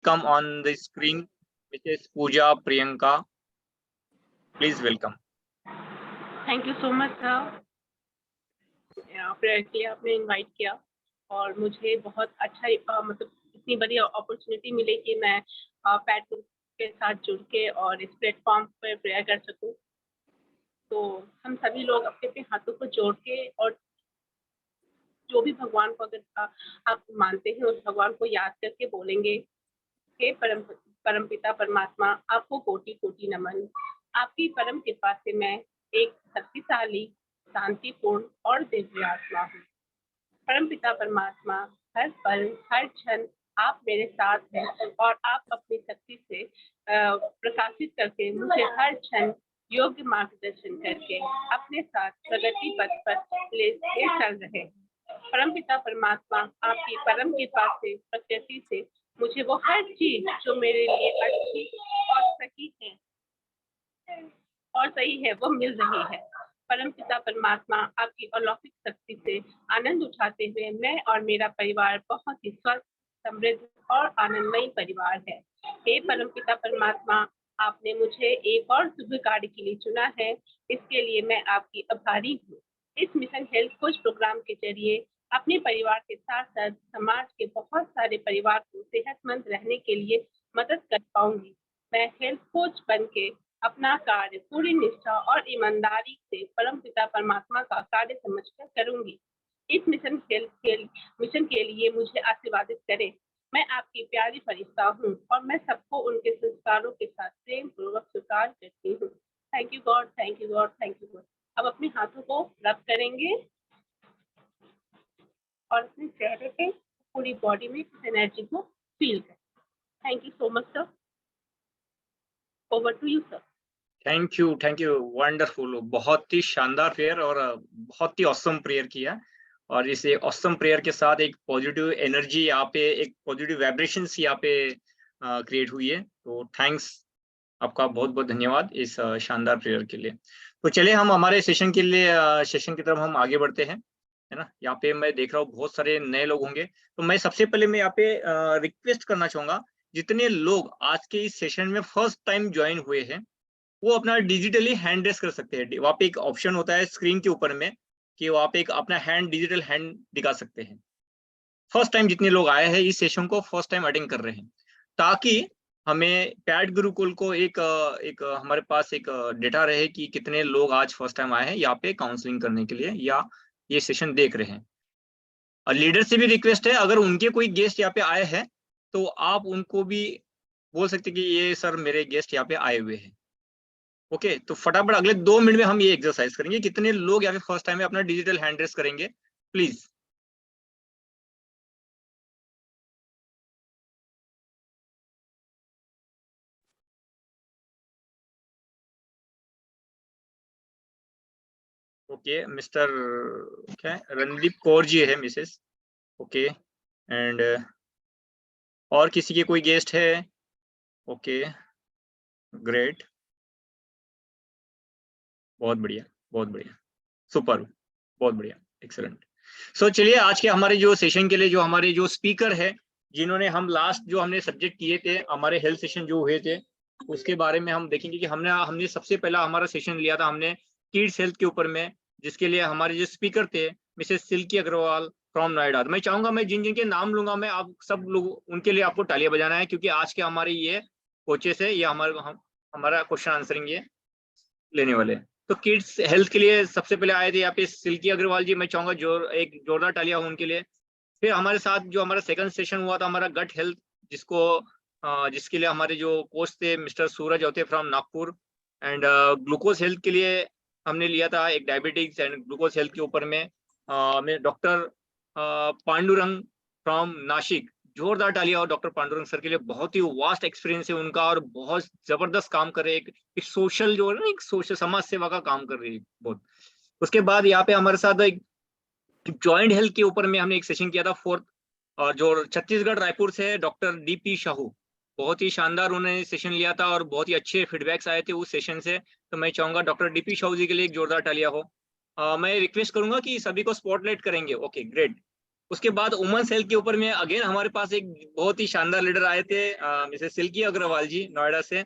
come on the screen, Mrs. Pooja Priyanka. Please welcome. Thank you so much sir, prayer के लिए आपने invite किया और मुझे बहुत अच्छा मतलब इतनी बड़ी अपॉर्चुनिटी मिली कि मैं पैट ग्रुप के साथ जुड़ के और इस प्लेटफॉर्म पर प्रेयर कर सकूं। तो हम सभी लोग अपने अपने हाथों को जोड़ के और जो भी भगवान को अगर आप मानते हैं उस भगवान को याद करके बोलेंगे, हे परमपिता परमात्मा, आपको कोटि कोटि नमन। आपकी परम कृपा से मैं एक शक्तिशाली, शांतिपूर्ण और दिव्य आत्मा हूँ। परमपिता परमात्मा, हर पल हर क्षण आप मेरे साथ हैं और आप अपनी शक्ति से प्रकाशित करके मुझे हर क्षण योग्य मार्गदर्शन करके अपने साथ प्रगति पथ पर ले चल रहे हैं। परमपिता परमात्मा, आपकी परम कृपा से, प्रकृति से मुझे वो हर चीज जो मेरे लिए अच्छी और सही है वो मिल रही है। परमपिता परमात्मा, आपकी अलौकिक शक्ति से आनंद उठाते हुए मैं और मेरा परिवार बहुत ही स्वस्थ, समृद्ध और आनंदमयी परिवार है। हे परमपिता परमात्मा, आपने मुझे एक और शुभ कार्य के लिए चुना है, इसके लिए मैं आपकी आभारी हूँ। इस मिशन हेल्थ कोच प्रोग्राम के जरिए अपने परिवार के साथ साथ समाज के बहुत सारे परिवार को सेहतमंद रहने के लिए मदद कर पाऊंगी। मैं हेल्थ कोच बन के अपना कार्य पूरी निष्ठा और ईमानदारी से परमपिता परमात्मा का कार्य समझकर करूंगी। इस मिशन के लिए मुझे आशीर्वादित करें। मैं आपकी प्यारी फरिश्ता हूँ और मैं सबको उनके संस्कारों के साथ प्रेम पूर्वक स्वीकार करती हूँ। Thank you God, thank you God, thank you God. अब अपने हाथों को रब करेंगे और अपने चेहरे पे पूरी बॉडी में इस एनर्जी को फील करें। Thank you so much sir. Over to you sir. Thank you, wonderful. बहुत ही शानदार प्रेयर और बहुत ही ऑसम प्रेयर किया। और इस ऑसम प्रेयर के साथ एक पॉजिटिव एनर्जी यहाँ पे, एक पॉजिटिव वाइब्रेशंस यहाँ पे क्रिएट हुई है। तो थैंक्स, आपका बहुत बहुत धन्यवाद इस शानदार प्रेयर के लिए। तो चलिए हम हमारे सेशन की तरफ हम आगे बढ़ते हैं, है ना। यहाँ पे मैं देख रहा हूँ बहुत सारे नए लोग होंगे, तो मैं सबसे पहले मैं यहाँ पे रिक्वेस्ट करना चाहूंगा, जितने लोग आज के इस सेशन में फर्स्ट टाइम ज्वाइन हुए हैं वो अपना डिजिटली हैंड रेस कर सकते हैं। वहाँ पे एक ऑप्शन होता है स्क्रीन के ऊपर में कि वहाँ पे एक अपना हैंड, डिजिटल हैंड दिखा सकते हैं। फर्स्ट टाइम जितने लोग आए हैं इस सेशन को फर्स्ट टाइम अटेंड कर रहे हैं, ताकि हमें पैट गुरुकुल को एक हमारे पास एक डेटा रहे कि कितने लोग आज फर्स्ट टाइम आए हैं यहाँ पे काउंसलिंग करने के लिए या ये सेशन देख रहे हैं। और लीडर से भी रिक्वेस्ट है, अगर उनके कोई गेस्ट यहाँ पे आए हैं तो आप उनको भी बोल सकते कि ये सर मेरे गेस्ट यहाँ पे आए हुए हैं। ओके, तो फटाफट अगले 2 मिनट में हम ये एक्सरसाइज करेंगे। कितने लोग यहाँ पे फर्स्ट टाइम में अपना डिजिटल हैंड रेस करेंगे प्लीज। ओके, मिस्टर क्या रणदीप कौर जी है, मिसेस। ओके, एंड और किसी के कोई गेस्ट है? ओके, ग्रेट, बहुत बढ़िया, बहुत बढ़िया, सुपर, बहुत बढ़िया, एक्सेलेंट। सो चलिए आज के हमारे जो सेशन के लिए जो हमारे जो स्पीकर है, जिन्होंने हम लास्ट जो हमने सब्जेक्ट किए थे हमारे हेल्थ सेशन जो हुए थे उसके बारे में हम देखेंगे कि हमने सबसे पहला हमारा सेशन लिया था हमने किड्स हेल्थ के ऊपर में, जिसके लिए हमारे जो स्पीकर थे मिसेस सिल्की अग्रवाल फ्रॉम नोएडा। मैं चाहूंगा मैं जिन जिन के नाम लूंगा मैं आप सब लोग उनके लिए आपको तालियां बजाना है, क्योंकि आज के हमारे ये कोचेस है, ये हमारा क्वेश्चन आंसरिंग ये लेने वाले हैं। तो किड्स हेल्थ के लिए सबसे पहले आए थे यहाँ पे सिल्की अग्रवाल जी, मैं चाहूंगा एक जोरदार तालियां हो उनके लिए। फिर हमारे साथ जो हमारा सेकंड सेशन हुआ था हमारा गट हेल्थ, जिसके लिए हमारे जो कोच थे मिस्टर सूरज होते from Nagpur. And glucose health के लिए हमने लिया था एक डायबिटिक्स एंड ग्लूकोज हेल्थ के ऊपर में डॉक्टर पांडुरंग फ्रॉम नासिक। जोरदार तालियां और डॉक्टर पांडुरंग सर के लिए, बहुत ही वास्ट एक्सपीरियंस है उनका और बहुत जबरदस्त काम कर रहे हैं, एक सोशल जो है ना, एक सोशल समाज सेवा का काम कर रही है बहुत। उसके बाद यहाँ पे हमारे साथ एक जॉइंट हेल्थ के ऊपर में हमने एक सेशन किया था फोर्थ, और जो छत्तीसगढ़ रायपुर से डॉक्टर डीपी शाहू, बहुत ही शानदार उन्होंने सेशन लिया था और बहुत ही अच्छे फीडबैक्स आए थे उस सेशन से। तो मैं चाहूंगा डॉक्टर डीपी शाहू जी के लिए एक जोरदार तालियां हो। मैं रिक्वेस्ट करूंगा कि सभी को स्पॉटलाइट करेंगे। Okay, great. उसके बाद वुमेन्स हेल्थ के ऊपर में अगेन हमारे पास एक बहुत ही शानदार लीडर आए थे, मिसेस सिल्की अग्रवाल जी नोएडा से,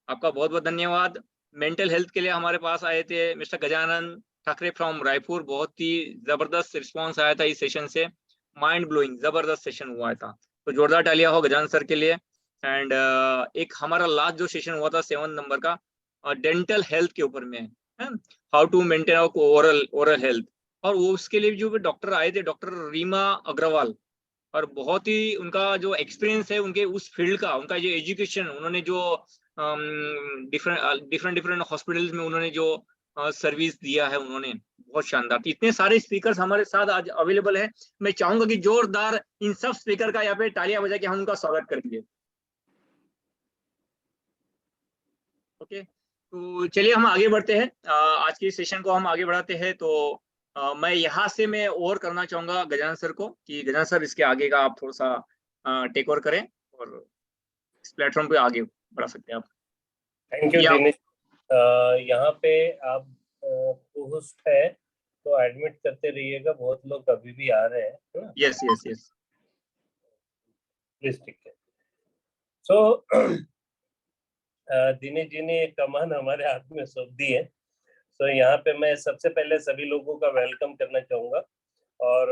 आपका बहुत बहुत धन्यवाद। मेंटल हेल्थ के लिए हमारे पास आए थे मिस्टर गजानन ठाकरे फ्रॉम रायपुर, बहुत ही जबरदस्त रिस्पॉन्स आया था इस सेशन से, माइंड ब्लोइंग जबरदस्त सेशन हुआ था, तो जोरदार तालियां हो गजानन सर के लिए। एंड एक हमारा लास्ट जो सेशन हुआ था 7 नंबर का डेंटल हेल्थ के ऊपर में, how to maintain oral health, और वो उसके लिए जो डॉक्टर आए थे डॉक्टर रीमा अग्रवाल, और बहुत ही उनका जो एक्सपीरियंस है उनके उस फील्ड का, उनका जो एजुकेशन, उन्होंने जो डिफरेंट हॉस्पिटल्स में उन्होंने जो सर्विस दिया है, उन्होंने बहुत शानदार। तो इतने सारे स्पीकर्स हमारे साथ आज अवेलेबल है, मैं चाहूंगा कि जोरदार इन सब स्पीकर का यहाँ पे तालियां बजा के हम उनका स्वागत करेंगे। ओके, तो चलिए हम आगे बढ़ते हैं, आज के सेशन को हम आगे बढ़ाते हैं। तो मैं यहाँ से मैं और करना चाहूंगा गजानन सर को कि गजानन सर इसके आगे का आप थोड़ा सा टेक ओवर करें और इस प्लेटफॉर्म पे आगे बढ़ा सकते हैं आप। Thank you Dinesh. यहाँ पे आप होस्ट है तो एडमिट करते रहिएगा, बहुत लोग अभी भी आ रहे हैं, है ना? Yes yes yes please take care. So Dinesh ji ने कमान हमारे हाथ में सौंप दी है, तो यहाँ पे मैं सबसे पहले सभी लोगों का वेलकम करना चाहूँगा और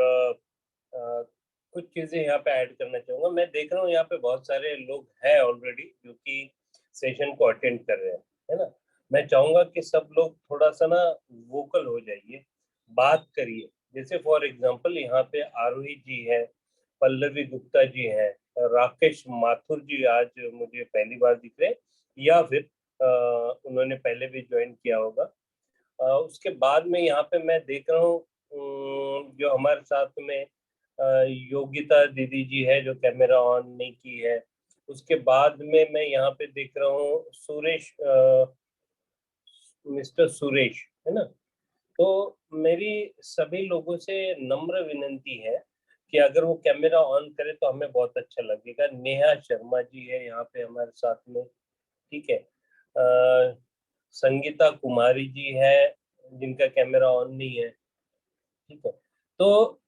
कुछ चीज़ें यहाँ पे ऐड करना चाहूँगा। मैं देख रहा हूँ यहाँ पे बहुत सारे लोग हैं ऑलरेडी जो कि सेशन को अटेंड कर रहे हैं, है ना? मैं चाहूँगा कि सब लोग थोड़ा सा ना वोकल हो जाइए, बात करिए। जैसे फॉर एग्जांपल यहाँ पे आरोही जी है, पल्लवी गुप्ता जी है, राकेश माथुर जी आज मुझे पहली बार दिख रहे, या फिर उन्होंने पहले भी ज्वाइन किया होगा। उसके बाद में यहाँ पे मैं देख रहा हूँ जो हमारे साथ में योगिता दीदी जी है जो कैमरा ऑन नहीं की है। उसके बाद में मैं यहाँ पे देख रहा हूँ सुरेश, मिस्टर सुरेश, है ना? तो मेरी सभी लोगों से नम्र विनंती है कि अगर वो कैमरा ऑन करे तो हमें बहुत अच्छा लगेगा। नेहा शर्मा जी है यहाँ पे हमारे साथ में, ठीक है। संगीता कुमारी जी है जिनका कैमरा ऑन नहीं है, ठीक है। तो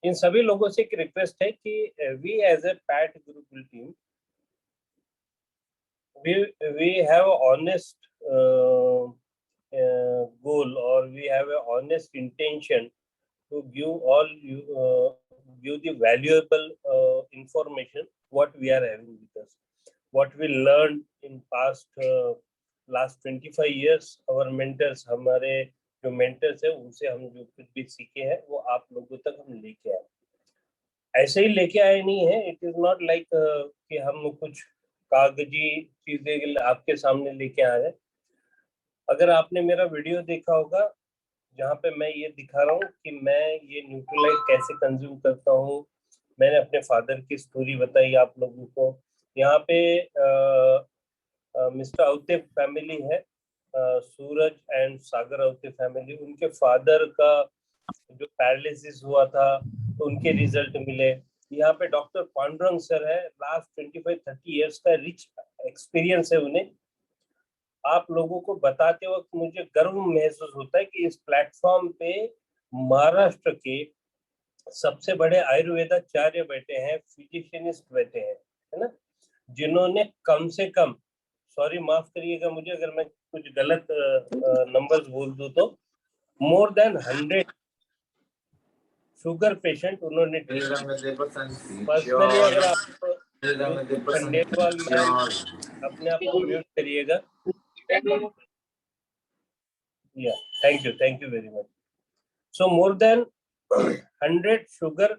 इन सभी लोगों से एक रिक्वेस्ट है कि we as a pat Gurukul team we have a honest goal, or we have a honest intention to give the valuable information what we are having with us, what we learned in past last 25 years. Our mentors, हमारे जो mentors है उनसे हम जो कुछ भी सीखे हैं वो आप लोगों तक हम लेके आए। ऐसे ही लेके आए नहीं है, इट इज नॉट लाइक कि हम कुछ कागजी चीजें आपके सामने लेके आ रहे हैं। अगर आपने मेरा वीडियो देखा होगा जहाँ पे मैं ये दिखा रहा हूँ कि मैं ये न्यूट्रलाइट कैसे कंज्यूम करता हूँ, मैंने अपने फादर की स्टोरी बताई आप लोगों को। यहाँ पे मिस्टर अवते फैमिली है, सूरज एंड सागर अवते फैमिली, उनके फादर का जो पैरालिसिस हुआ था तो उनके रिजल्ट मिले। यहाँ पे डॉक्टर पांडुरंग सर है, लास्ट 25-30 इयर्स का रिच एक्सपीरियंस है उन्हें। आप लोगों को बताते वक्त मुझे गर्व महसूस होता है कि इस प्लेटफॉर्म पे महाराष्ट्र के सबसे बड़े आयुर्वेदाचार्य बैठे हैं, फिजिशियनिस्ट बैठे हैं, है ना, जिन्होंने कम से कम, सॉरी माफ करिएगा मुझे अगर मैं कुछ गलत नंबर्स बोल दूं, तो मोर देन 100 शुगर पेशेंट उन्होंने पर्सनली। अगर आप खंडेलवाल मैम अपने आप को म्यूट करिएगा। या thank you very much. So more than 100 sugar,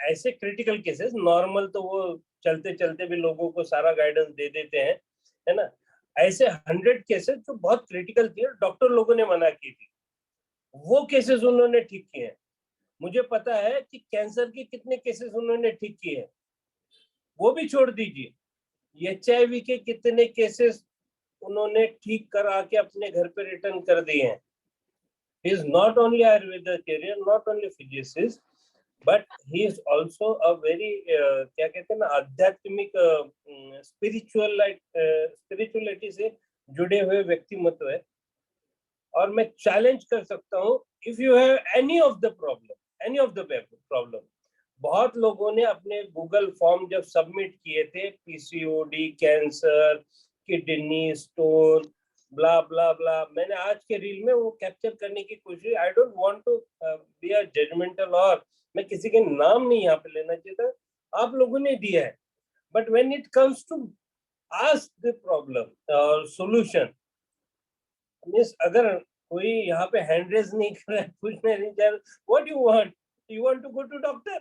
ऐसे क्रिटिकल केसेस, नॉर्मल तो वो चलते चलते भी लोगों को सारा गाइडेंस दे देते हैं, है ना। ऐसे 100 केसेस जो बहुत क्रिटिकल थी, डॉक्टर लोगों ने मना की थी, वो केसेस उन्होंने ठीक किए हैं। मुझे पता है कि कैंसर के कितने केसेस उन्होंने ठीक किए हैं, वो भी छोड़ दीजिए। HIV के कितने केसेस उन्होंने ठीक करा के अपने घर पे रिटर्न कर दिए हैं। He is not only Ayurveda career, not only physicist, but he is also a very क्या कहते हैं ना, आध्यात्मिक स्पिरिचुअलिटी से जुड़े हुए व्यक्तिमत्व है। और मैं चैलेंज कर सकता हूँ, if you have any of the problem, any of the problem. बहुत लोगों ने अपने गूगल फॉर्म जब सबमिट किए थे, पीसीओडी, कैंसर, किडनी स्टोन, ब्ला ब्ला ब्ला, मैंने आज के रील में वो कैप्चर करने की कोशिश। I don't want to be a judgmental, और मैं किसी के नाम नहीं यहाँ पे लेना चाहिए था, आप लोगों ने दिया है। But when it comes to ask the problem और सॉल्यूशन, मींस अगर कोई यहाँ पे हैंड रेज नहीं कर रहा है, पूछने नहीं जा रहा, what you want to go to doctor,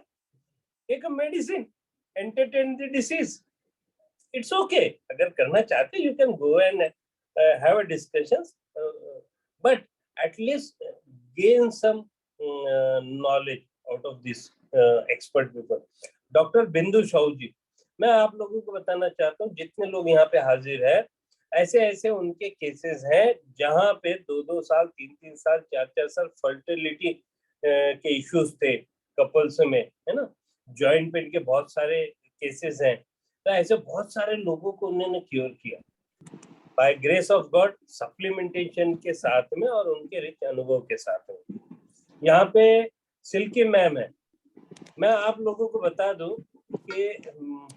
take a medicine, entertain the disease, it's okay. अगर करना चाहते you can go and have a discussions, but at least gain some knowledge out of this expert people. Doctor Bindu Sahu जी, मैं आप लोगों को बताना चाहता हूँ, जितने लोग यहाँ पे हाजिर है, ऐसे ऐसे उनके केसेस हैं जहाँ पे 2-2 साल, 3-3 साल, 4-4 साल फर्टिलिटी के इश्यूज थे कपल्स में, है ना। जॉइंट पेन के बहुत सारे केसेस हैं, तो ऐसे बहुत सारे लोगों को उन्होंने क्योर किया by grace of God, supplementation के साथ में और उनके रिच अनुभव के साथ में। यहाँ पे सिल्की मैम है। मैं आप लोगों को बता दूं कि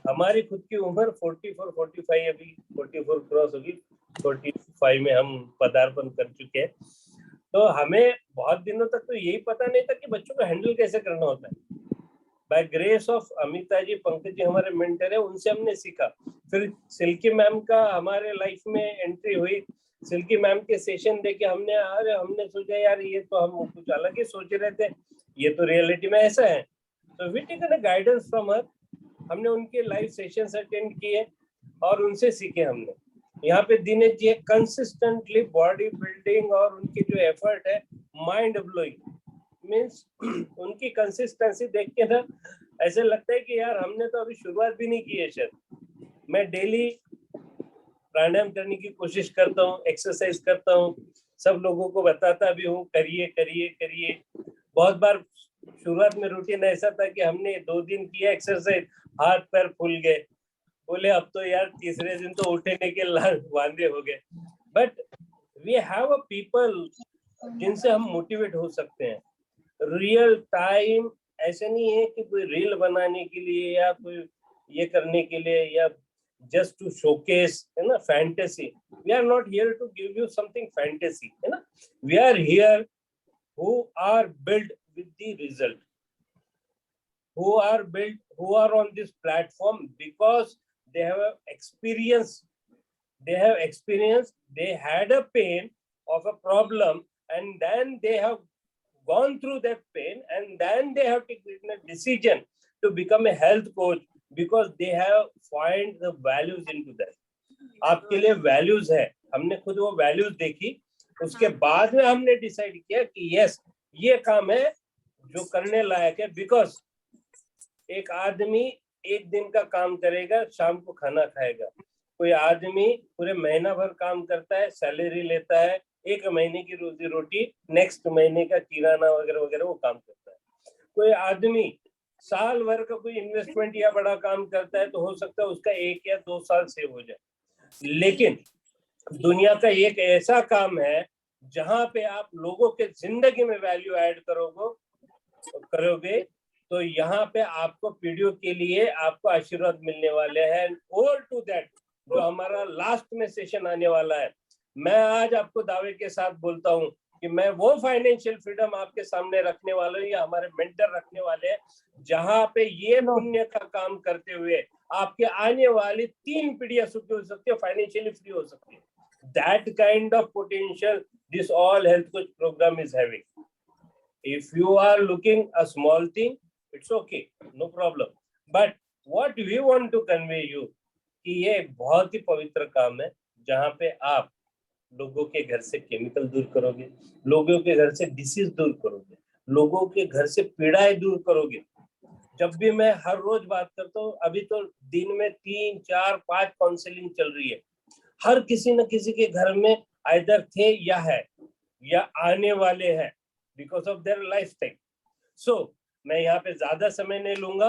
हमारी खुद की उम्र 44-45, अभी 44 क्रॉस होगी, 45 में हम पदार्पण कर चुके हैं। तो हमें बहुत दिनों तक तो यही पता नहीं था कि बच्चों को हैंडल कैसे करना होता है। बाय ग्रेस ऑफ अमिता जी, पंकज जी हमारे मेंटर है, उनसे हमने सीखा। फिर सिल्की मैम का हमारे लाइफ में एंट्री हुई। सिल्की मैम के सेशन देके हमने सोचा यार ये तो हम कुछ अलग ही सोच रहे थे, ये तो रियलिटी में ऐसा है। तो we taken a guidance from her. हमने उनके लाइव सेशंस अटेंड किए और उनसे सीखे हमने। यहाँ पे Dinesh ji consistently body building, और उनके जो एफर्ट है माइंड ब्लोइंग, मीन्स उनकी कंसिस्टेंसी देख के ना ऐसे लगता है कि यार हमने तो अभी शुरुआत भी नहीं की है शायद। मैं डेली प्राणायाम करने की कोशिश करता हूँ, एक्सरसाइज करता हूँ, सब लोगों को बताता भी हूँ करिए करिए करिए। बहुत बार शुरुआत में रूटीन ऐसा था कि हमने 2 दिन किया एक्सरसाइज, हाथ पैर फूल गए, बोले अब तो यार तीसरे दिन तो उठने के वांदे हो गए। But we have a people जिनसे हम मोटिवेट हो सकते हैं रियल टाइम। ऐसे नहीं है कि कोई रील बनाने के लिए या कोई ये करने के लिए या जस्ट टू शोकेस, है ना, fantasy. We are not here to give you something fantasy, है ना। We are here who are built with the result, who are on this platform because they have experience, they had a pain of a problem, and then they have gone through that pain, and then they have taken a decision to become a health coach because they have find the values into that. आपके लिए values है, हमने खुद वो values देखी, उसके बाद में हमने डिसाइड किया कि यस ये काम है जो करने लायक है। बिकॉज एक आदमी एक दिन का काम करेगा, शाम को खाना खाएगा। कोई आदमी पूरे महीना भर काम करता है, सैलरी लेता है, 1 महीने की रोजी रोटी, नेक्स्ट महीने का किराना वगैरह वगैरह वो काम करता है। कोई आदमी साल भर का कोई इन्वेस्टमेंट या बड़ा काम करता है, तो हो सकता है उसका 1 या 2 साल सेव हो जाए। लेकिन दुनिया का एक ऐसा काम है जहां पे आप लोगों के जिंदगी में वैल्यू ऐड करोगे, तो यहाँ पे आपको पीढ़ियों के लिए आपको आशीर्वाद मिलने वाले हैं। ऑल टू दैट जो हमारा लास्ट में सेशन आने वाला है, मैं आज आपको दावे के साथ बोलता हूँ कि मैं वो फाइनेंशियल फ्रीडम आपके सामने रखने वाला हूँ या हमारे मेंटर रखने वाले हैं, जहां पे ये पुण्य का काम करते हुए आपके आने वाली 3 पीढ़ियां सुखी हो सकती है, फाइनेंशियली फ्री हो सकती है। That kind of potential this all health coach program is having. If you are looking a small thing, it's okay, no problem. But what we want to convey you कि ये बहुत ही पवित्र काम है, जहाँ पे आप लोगों के घर से केमिकल दूर करोगे, लोगों के घर से डिसीज दूर करोगे, लोगों के घर से पीड़ाएं दूर करोगे। जब भी मैं हर रोज बात करता हूँ, अभी तो दिन में 3, 4, 5 काउंसलिंग चल रही है। हर किसी न किसी के घर में आइदर थे या है या आने वाले हैं because of their lifestyle. So मैं यहाँ पे ज्यादा समय नहीं लूंगा।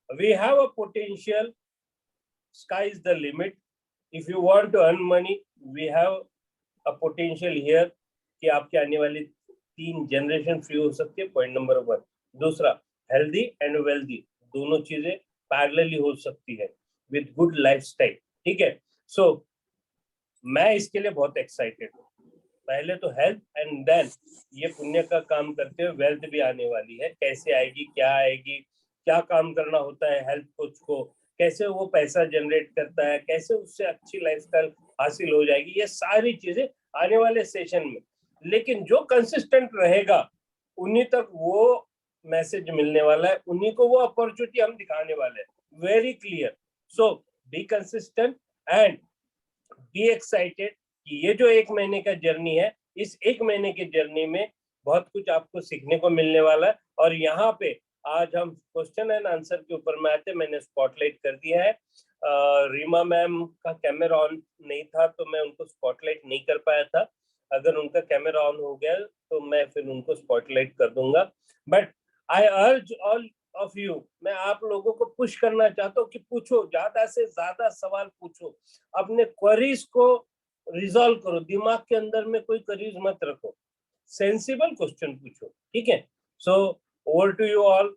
We have a potential, sky is the limit. If you want to earn money, we have a potential here कि आपके आने वाली 3 जनरेशन फ्री हो सकती है। Point number 1। दूसरा, हेल्दी एंड वेल्दी दोनों चीजें पैरेलली हो सकती है विद गुड लाइफस्टाइल। ठीक है, सो मैं इसके लिए बहुत एक्साइटेड हूँ। पहले तो हेल्थ एंड देन ये पुण्य का काम करते हुए वेल्थ भी आने वाली है। कैसे आएगी, क्या आएगी, क्या काम करना होता है हेल्थ कोच को, कैसे वो पैसा जनरेट करता है, कैसे उससे अच्छी लाइफस्टाइल हासिल हो जाएगी, ये सारी चीजें आने वाले सेशन में। लेकिन जो कंसिस्टेंट रहेगा उन्हीं तक वो मैसेज मिलने वाला है, उन्हीं को वो अपॉर्चुनिटी हम दिखाने वाले हैं। Very clear. So be consistent and be excited कि ये जो 1 महीने का जर्नी है, इस 1 महीने की जर्नी में बहुत कुछ आपको सीखने को मिलने वाला है। और यहाँ पे आज हम क्वेश्चन एंड आंसर के ऊपर में आते, मैंने स्पॉटलाइट कर दिया है। रीमा मैम का कैमरा ऑन नहीं था तो मैं उनको स्पॉटलाइट नहीं कर पाया था। अगर उनका कैमरा ऑन हो गया तो मैं फिर उनको स्पॉटलाइट कर दूंगा। बट आई अर्ज ऑल ऑफ यू, मैं आप लोगों को पुश करना चाहता हूँ कि पूछो, ज्यादा से ज्यादा सवाल पूछो, अपने क्वेरीज को रिजॉल्व करो, दिमाग के अंदर में कोई क्वेरीज मत रखो, सेंसिबल क्वेश्चन पूछो। ठीक है, so over to you all.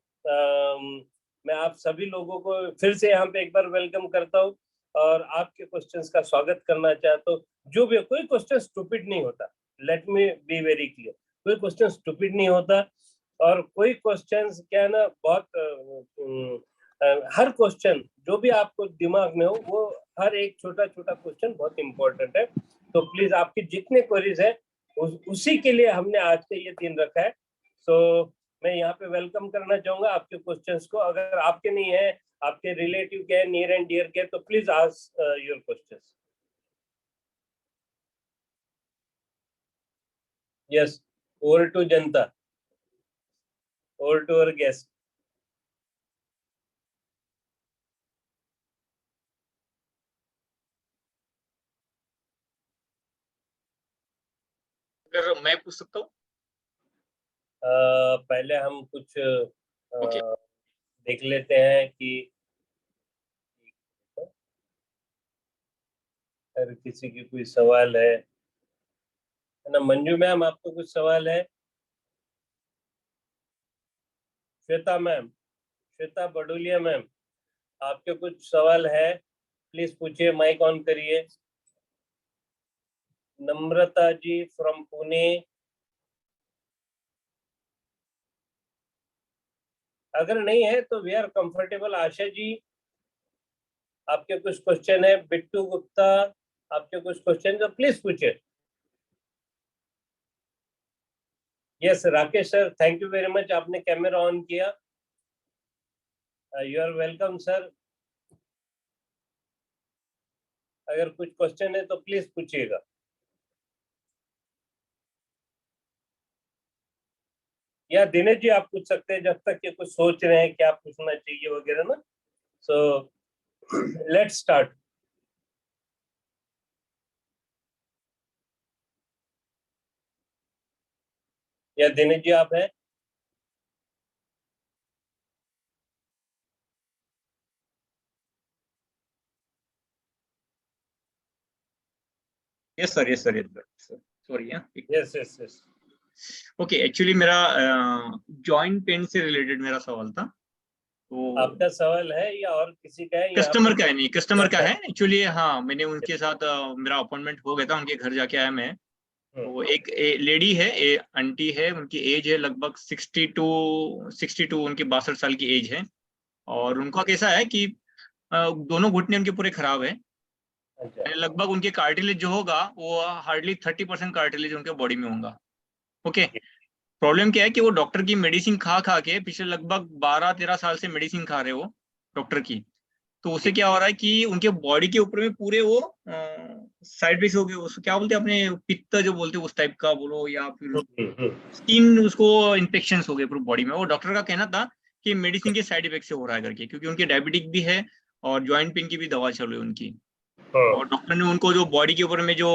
मैं आप सभी लोगों को फिर से यहाँ पे एक बार वेलकम करता हूँ और आपके क्वेश्चंस का स्वागत करना चाहता हूँ। जो भी, कोई क्वेश्चन स्टूपिड नहीं होता, let me be very clear, कोई क्वेश्चन स्टूपिड नहीं होता। और कोई क्वेश्चंस क्या है ना, बहुत हर क्वेश्चन जो भी आपको दिमाग में हो, वो हर एक छोटा छोटा क्वेश्चन बहुत इंपॉर्टेंट है। तो प्लीज आपके जितने क्वेरीज है उसी के लिए हमने आज का ये दिन रखा है। सो मैं यहाँ पे वेलकम करना चाहूंगा आपके क्वेश्चंस को। अगर आपके नहीं है, आपके रिलेटिव के है, नियर एंड डियर के, तो please ask your questions. Yes, over to जनता, ओवर टू अवर गेस्ट। अगर मैं पूछ सकता हूँ? पहले हम कुछ ओके। देख लेते हैं कि अगर किसी की कोई सवाल है ना। मंजू मैम, आपको कुछ सवाल है? श्वेता मैम, श्वेता बडोलिया मैम, आपके कुछ सवाल है? प्लीज पूछिए, माइक ऑन करिए। नम्रता जी फ्रॉम पुणे, अगर नहीं है तो we are comfortable. Asha ji, आपके कुछ क्वेश्चन है? बिट्टू गुप्ता, आपके कुछ क्वेश्चन तो प्लीज पूछिए। Yes Rakesh sir, thank you very much, आपने कैमरा ऑन किया। You are welcome sir. अगर कुछ क्वेश्चन है तो प्लीज पूछिएगा। या दिनेश जी आप पूछ सकते हैं जब तक ये कुछ सोच रहे हैं क्या पूछना चाहिए वगैरह ना। So let's start. या दिनेश जी आप हैं? Yes sir, yes sir, yes sir, sorry. Yes yes yes. Okay, actually मेरा जॉइंट पेन से रिलेटेड मेरा सवाल था। तो आपका सवाल है या और किसी का है? कस्टमर का है, नहीं कस्टमर का है एक्चुअली। हाँ, मैंने उनके साथ मेरा अपॉइंटमेंट हो गया था, उनके घर जाके आया मैं। तो एक लेडी है, आंटी है, उनकी एज है लगभग 62 उनकी 62 साल की एज है। और उनका कैसा है कि दोनों घुटने उनके पूरे खराब है। लगभग उनके कार्टिलेज जो होगा वो हार्डली 30% कार्टिलेज उनके बॉडी में होगा। ओके, प्रॉब्लम क्या है कि वो डॉक्टर की मेडिसिन खा खा के पिछले लगभग 12-13 साल से मेडिसिन खा रहे हो डॉक्टर की। तो उससे क्या हो रहा है कि उनके बॉडी के ऊपर में पूरे वो साइड वेज हो गए, उसको क्या बोलते हैं अपने, पित्त जो बोलते हैं उस टाइप का बोलो, या फिर स्किन, उसको इन्फेक्शन हो गए पूरी बॉडी में। वो डॉक्टर का कहना था कि मेडिसिन के साइड इफेक्ट से हो रहा है करके, क्योंकि उनकी डायबिटिक भी है और ज्वाइंट पेन की भी दवा चल रही है उनकी। और डॉक्टर ने उनको जो बॉडी के ऊपर में जो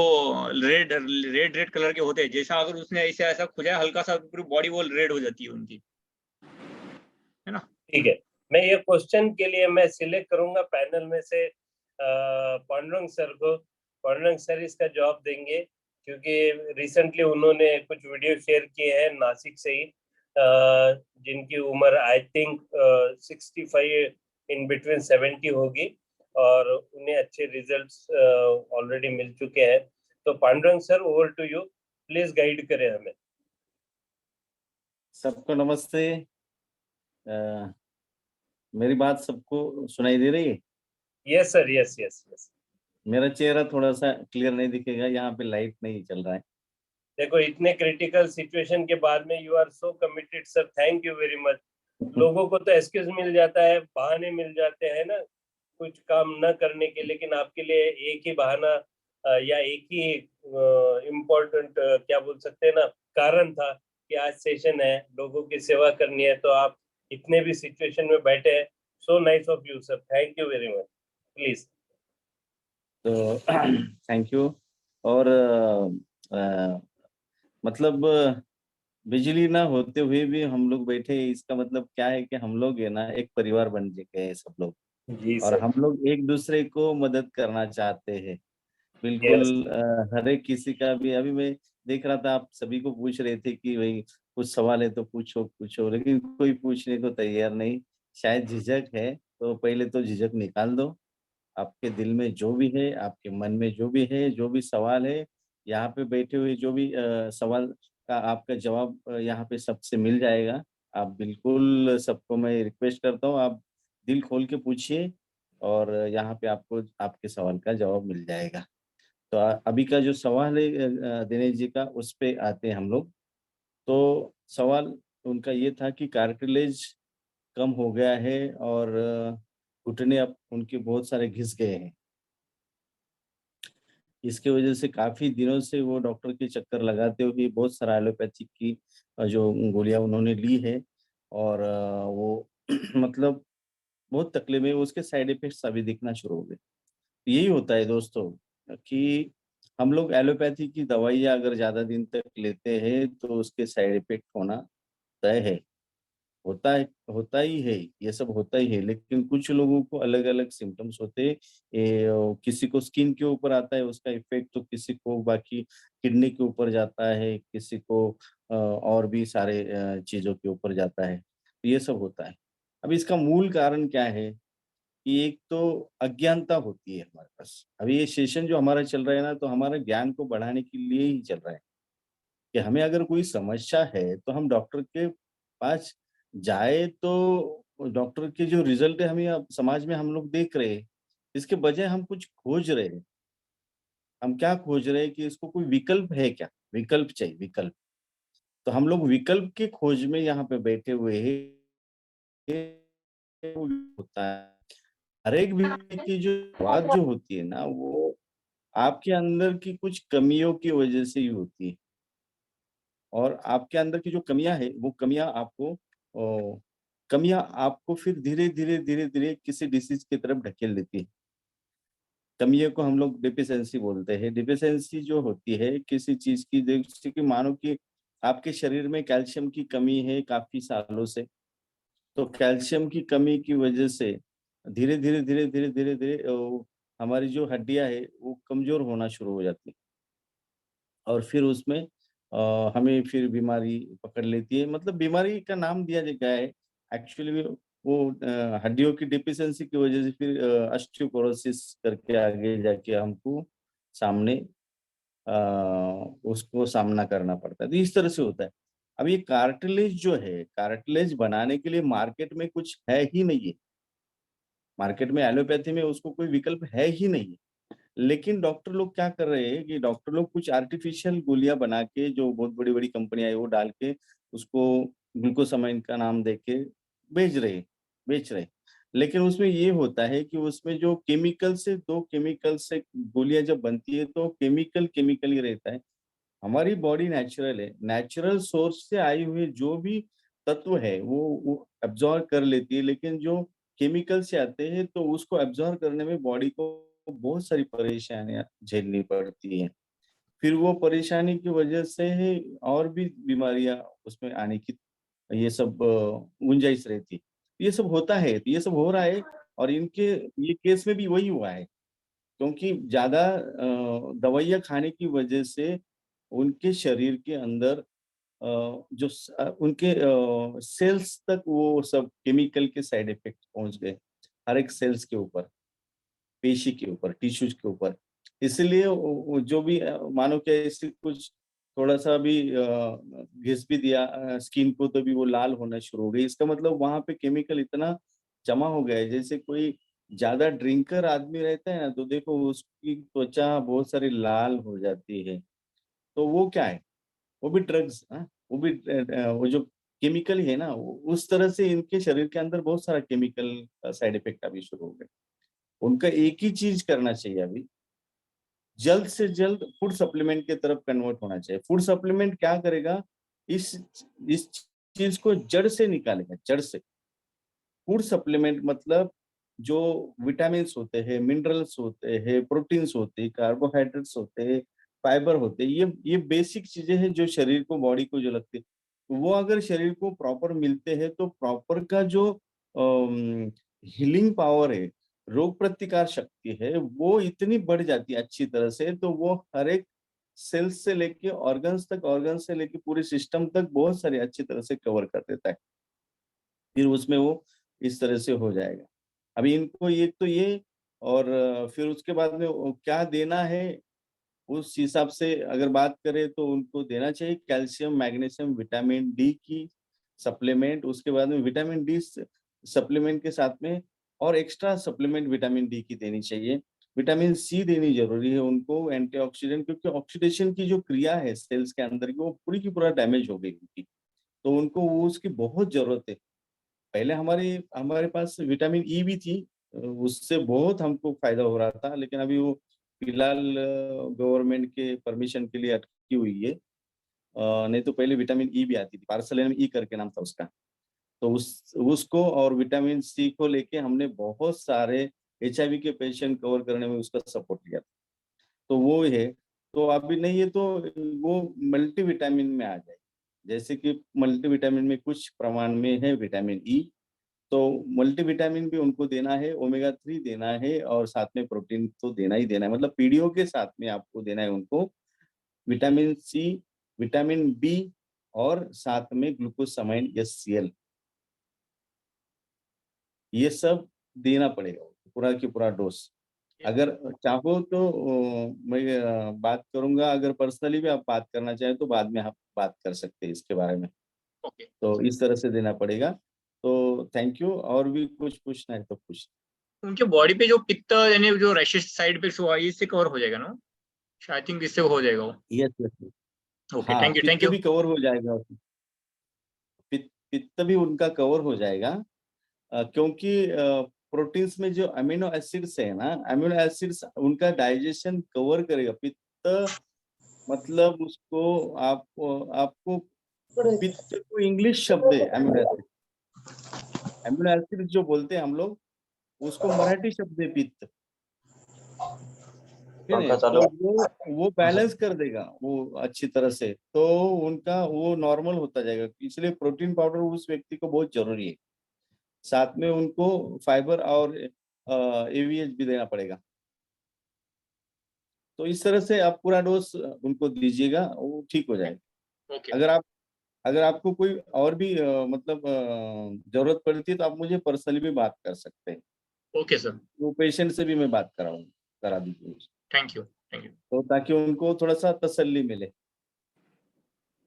रेड रेड रेड कलर के होते हैं, जैसा अगर उसने ऐसे ऐसा खुजाया हल्का सा, पूरी बॉडी वो रेड हो जाती है उनकी, है ना। ठीक है, मैं ये क्वेश्चन के लिए मैं सिलेक्ट करूंगा पैनल में से पांडुरंग सर को। पांडुरंग सर इसका जवाब देंगे क्योंकि रिसेंटली उन्होंने कुछ वीडियो शेयर किए हैं नासिक से ही। जिनकी उम्र आई थिंक 65 इन बिटवीन 70 होगी और उन्हें अच्छे रिजल्ट्स ऑलरेडी मिल चुके हैं। तो Pandurang sir, over to you, please guide करें हमें। सबको नमस्ते। मेरी बात सबको सुनाई दे रही है? Yes sir, yes yes yes. मेरा चेहरा थोड़ा सा क्लियर नहीं दिखेगा, यहाँ पे लाइट नहीं चल रहा है। देखो, इतने क्रिटिकल सिचुएशन के बाद में you are so committed sir, thank you very much. लोगों को तो एक्सक्यूज मिल जाता है, बहाने मिल जाते हैं ना कुछ काम न करने के, लेकिन आपके लिए एक ही बहाना या एक ही इम्पोर्टेंट क्या बोल सकते हैं ना कारण था कि आज सेशन है, लोगों की सेवा करनी है, तो आप इतने भी सिचुएशन में बैठे हैं। So nice of you sir, thank you very much. Please. तो थैंक यू। और मतलब बिजली ना होते हुए भी हम लोग बैठे हैं, इसका मतलब क्या है कि हम लोग है ना एक परिवार बन चुके हैं सब लोग, जी और सर। हम लोग एक दूसरे को मदद करना चाहते हैं। बिल्कुल। यस। हर एक किसी का भी, अभी मैं देख रहा था आप सभी को पूछ रहे थे कि भाई कुछ सवाल है तो पूछो पूछो, लेकिन कोई पूछने को तैयार नहीं। शायद झिझक है, तो पहले तो झिझक निकाल दो। आपके दिल में जो भी है, आपके मन में जो भी है, जो भी सवाल है, यहाँ पे बैठे हुए जो भी सवाल का आपका जवाब यहाँ पे सबसे मिल जाएगा। आप बिल्कुल, सबको मैं रिक्वेस्ट करता हूँ, आप दिल खोल के पूछिए और यहाँ पे आपको आपके सवाल का जवाब मिल जाएगा। तो अभी का जो सवाल है दिनेश जी का, उस पे आते हैं हम लोग। तो सवाल उनका ये था कि कार्टिलेज कम हो गया है और घुटने अब उनके बहुत सारे घिस गए हैं। इसकी वजह से काफ़ी दिनों से वो डॉक्टर के चक्कर लगाते हुए बहुत सारा एलोपैथिक की जो गोलियाँ उन्होंने ली है, और वो मतलब बहुत तकलीफ में, उसके साइड इफ़ेक्ट्स अभी दिखना शुरू हो गए। यही होता है दोस्तों कि हम लोग एलोपैथी की दवाइयाँ अगर ज़्यादा दिन तक लेते हैं तो उसके साइड इफ़ेक्ट होना तय है। होता ही है, ये सब होता ही है, लेकिन कुछ लोगों को अलग-अलग सिम्पटम्स होते हैं। किसी को स्किन के ऊपर आता है उसका इफ़ेक्ट, तो किसी को बाकी किडनी के ऊपर जाता है, किसी को और भी सारे चीज़ों के ऊपर जाता है। तो ये सब होता है। अब इसका मूल कारण क्या है? कि एक तो अज्ञानता होती है हमारे पास। अभी ये सेशन जो हमारा चल रहा है ना, तो हमारा ज्ञान को बढ़ाने के लिए ही चल रहा है, कि हमें अगर कोई समस्या है तो हम डॉक्टर के पास जाए, तो डॉक्टर के जो रिजल्ट है हमें अब समाज में हम लोग देख रहे हैं। इसके बजाय हम कुछ खोज रहे हैं। हम क्या खोज रहे हैं कि इसको कोई विकल्प है क्या? विकल्प चाहिए, विकल्प। तो हम लोग विकल्प की खोज में यहाँ पे बैठे हुए हैं। ये होता है। हर एक व्यक्ति की जो बात जो होती है ना, वो आपके अंदर की कुछ कमियों की वजह से ही होती है। और आपके अंदर की जो कमियाँ हैं, वो कमियाँ आपको फिर धीरे-धीरे, धीरे-धीरे किसी डिसीज़ की तरफ ढकेल देती है। कमियों को हम लोग डेफिशिएंसी बोलते हैं। डेफिशिएंसी जो होती है किसी चीज़ की, जैसे कि मानो कि आपके शरीर में कैल्शियम की कमी है काफ़ी सालों से, तो कैल्शियम की कमी की वजह से धीरे-धीरे, धीरे-धीरे, धीरे-धीरे हमारी जो हड्डियाँ हैं, वो कमज़ोर होना शुरू हो जाती हैं। और फिर उसमें हमें फिर बीमारी पकड़ लेती है, मतलब बीमारी का नाम दिया गया है। एक्चुअली वो हड्डियों की डेफिशिएंसी की वजह से फिर ऑस्टियोपोरोसिस करके आगे जाके हमको सामने अ, उसको सामना करना पड़ता है। तो इस तरह से होता है। अब ये कार्टिलेज जो है, कार्टिलेज बनाने के लिए मार्केट में कुछ है ही नहीं है। मार्केट में एलोपैथी में उसको कोई विकल्प है ही नहीं। लेकिन डॉक्टर लोग क्या कर रहे हैं कि डॉक्टर लोग कुछ आर्टिफिशियल गोलियाँ बना के, जो बहुत बड़ी-बड़ी कंपनियाँ है वो डाल के उसको ग्लूकोसामाइन का नाम देके बेच रहे। लेकिन उसमें ये होता है कि उसमें जो केमिकल से 2 केमिकल से गोलियाँ जब बनती है तो केमिकल ही रहता है। हमारी बॉडी नेचुरल है, नेचुरल सोर्स से आए हुए जो भी तत्व है वो एब्ज़ॉर्ब कर लेती है, लेकिन जो केमिकल से आते हैं तो उसको एब्ज़ॉर्ब करने में बॉडी को बहुत सारी परेशानियाँ झेलनी पड़ती हैं। फिर वो परेशानी की वजह से ही और भी बीमारियाँ उसमें आने की ये सब गुंजाइश रहती है। ये सब होता है, तो ये सब हो रहा है, और इनके ये केस में भी वही हुआ है। क्योंकि ज़्यादा दवाइयाँ खाने की वजह से उनके शरीर के अंदर उनके सेल्स तक वो सब केमिकल के साइड इफेक्ट पहुंच गए, हर एक सेल्स के ऊपर, पेशी के ऊपर, टिश्यूज के ऊपर। इसलिए जो भी मानो कि ऐसे कुछ थोड़ा सा भी घिस भी दिया स्किन को तो भी वो लाल होना शुरू हो गई। इसका मतलब वहां पे केमिकल इतना जमा हो गया है। जैसे कोई ज्यादा ड्रिंकर आदमी रहता है ना, तो देखो उसकी त्वचा बहुत सारी लाल हो जाती है। तो वो क्या है, वो भी ड्रग्स, वो भी वो जो केमिकल है ना, उस तरह से इनके शरीर के अंदर बहुत सारा केमिकल साइड इफेक्ट अभी शुरू हो गए। उनका एक ही चीज करना चाहिए अभी, जल्द से जल्द फूड सप्लीमेंट की तरफ कन्वर्ट होना चाहिए। फूड सप्लीमेंट क्या करेगा, इस चीज को जड़ से निकालेगा, जड़ से। फूड सप्लीमेंट मतलब जो विटामिन होते हैं, मिनरल्स होते हैं, प्रोटीन्स होते हैं, कार्बोहाइड्रेट्स होते हैं, फाइबर होते हैं, ये बेसिक चीजें हैं जो शरीर को, बॉडी को जो लगती है, वो अगर शरीर को प्रॉपर मिलते हैं तो प्रॉपर का जो हीलिंग पावर है, रोग प्रतिकार शक्ति है, वो इतनी बढ़ जाती है अच्छी तरह से, तो वो हर एक सेल्स से लेके ऑर्गन्स तक, ऑर्गन से लेके पूरे सिस्टम तक बहुत सारे अच्छी तरह से कवर कर देता है। फिर उसमें वो इस तरह से हो जाएगा। अभी इनको ये तो ये, और फिर उसके बाद में क्या देना है उस हिसाब से अगर बात करें तो उनको देना चाहिए कैल्शियम, मैग्नीशियम, विटामिन डी की सप्लीमेंट। उसके बाद में विटामिन डी सप्लीमेंट के साथ में और एक्स्ट्रा सप्लीमेंट विटामिन डी की देनी चाहिए। विटामिन सी देनी जरूरी है उनको, एंटीऑक्सीडेंट, क्योंकि ऑक्सीडेशन की जो क्रिया है सेल्स के अंदर की, वो पूरी की पूरा डैमेज हो गई उनकी, तो उनको वो उसकी बहुत जरूरत है। पहले हमारे हमारे पास विटामिन ई भी थी, उससे बहुत हमको फायदा हो रहा था, लेकिन अभी वो फिलहाल गवर्नमेंट के परमिशन के लिए अटकी हुई है। नहीं तो पहले विटामिन ई भी आती थी, पार्सलेनियम ई करके नाम था उसका। तो उसको और विटामिन सी को लेके हमने बहुत सारे HIV के पेशेंट कवर करने में उसका सपोर्ट किया था। तो वो है, तो अभी नहीं है तो वो मल्टीविटामिन में आ जाए। जैसे कि मल्टीविटामिन में कुछ प्रमाण में है विटामिन ई, तो मल्टीविटामिन भी उनको देना है, ओमेगा 3 देना है, और साथ में प्रोटीन तो देना ही देना है। मतलब पीडीओ के साथ में आपको देना है उनको विटामिन सी, विटामिन बी, और साथ में ग्लूकोसामाइन HCl, ये सब देना पड़ेगा पूरा की पूरा डोज। अगर चाहो तो मैं बात करूंगा, अगर पर्सनली भी आप बात करना चाहें तो बाद में आप बात कर सकते हैं इसके बारे में। ओके, तो इस तरह से देना पड़ेगा। तो थैंक यू, और भी कुछ पूछना है तो पूछ। उनके बॉडी पे जो पित्त यानी जो रैशेस साइड इफेक्ट्स हुआ, इससे कवर हो जाएगा ना? आई थिंक इससे हो जाएगा वो। यस यस, ओके, हाँ, थैंक यू, थैंक पित्त यू। भी कवर हो जाएगा, पित्त भी उनका कवर हो जाएगा, क्योंकि प्रोटीन्स में जो अमीनो एसिड्स है ना, अमीनो एसिड्स उनका डाइजेशन कवर करेगा। पित्त मतलब उसको आपको पित्त को इंग्लिश शब्द है अमीनो एसिड। अमीनो एसिड जो बोलते हैं हम लोग, उसको मराठी शब्द है पित्त, ठीक है? तो वो बैलेंस कर देगा वो अच्छी तरह से, तो उनका वो नॉर्मल होता जाएगा। इसलिए प्रोटीन पाउडर उस व्यक्ति को बहुत जरूरी है। साथ में उनको फाइबर और AVH भी देना पड़ेगा। तो इस तरह से आप पूरा डोज उनको दीजिएगा, वो ठीक हो जाएगा। ओके, अगर आपको कोई और भी मतलब जरूरत पड़ती है तो आप मुझे पर्सनली भी बात कर सकते हैं। ओके सर, वो पेशेंट से भी मैं बात करा दीजिए, थैंक यू, थैंक यू। तो ताकि उनको थोड़ा सा तसल्ली मिले।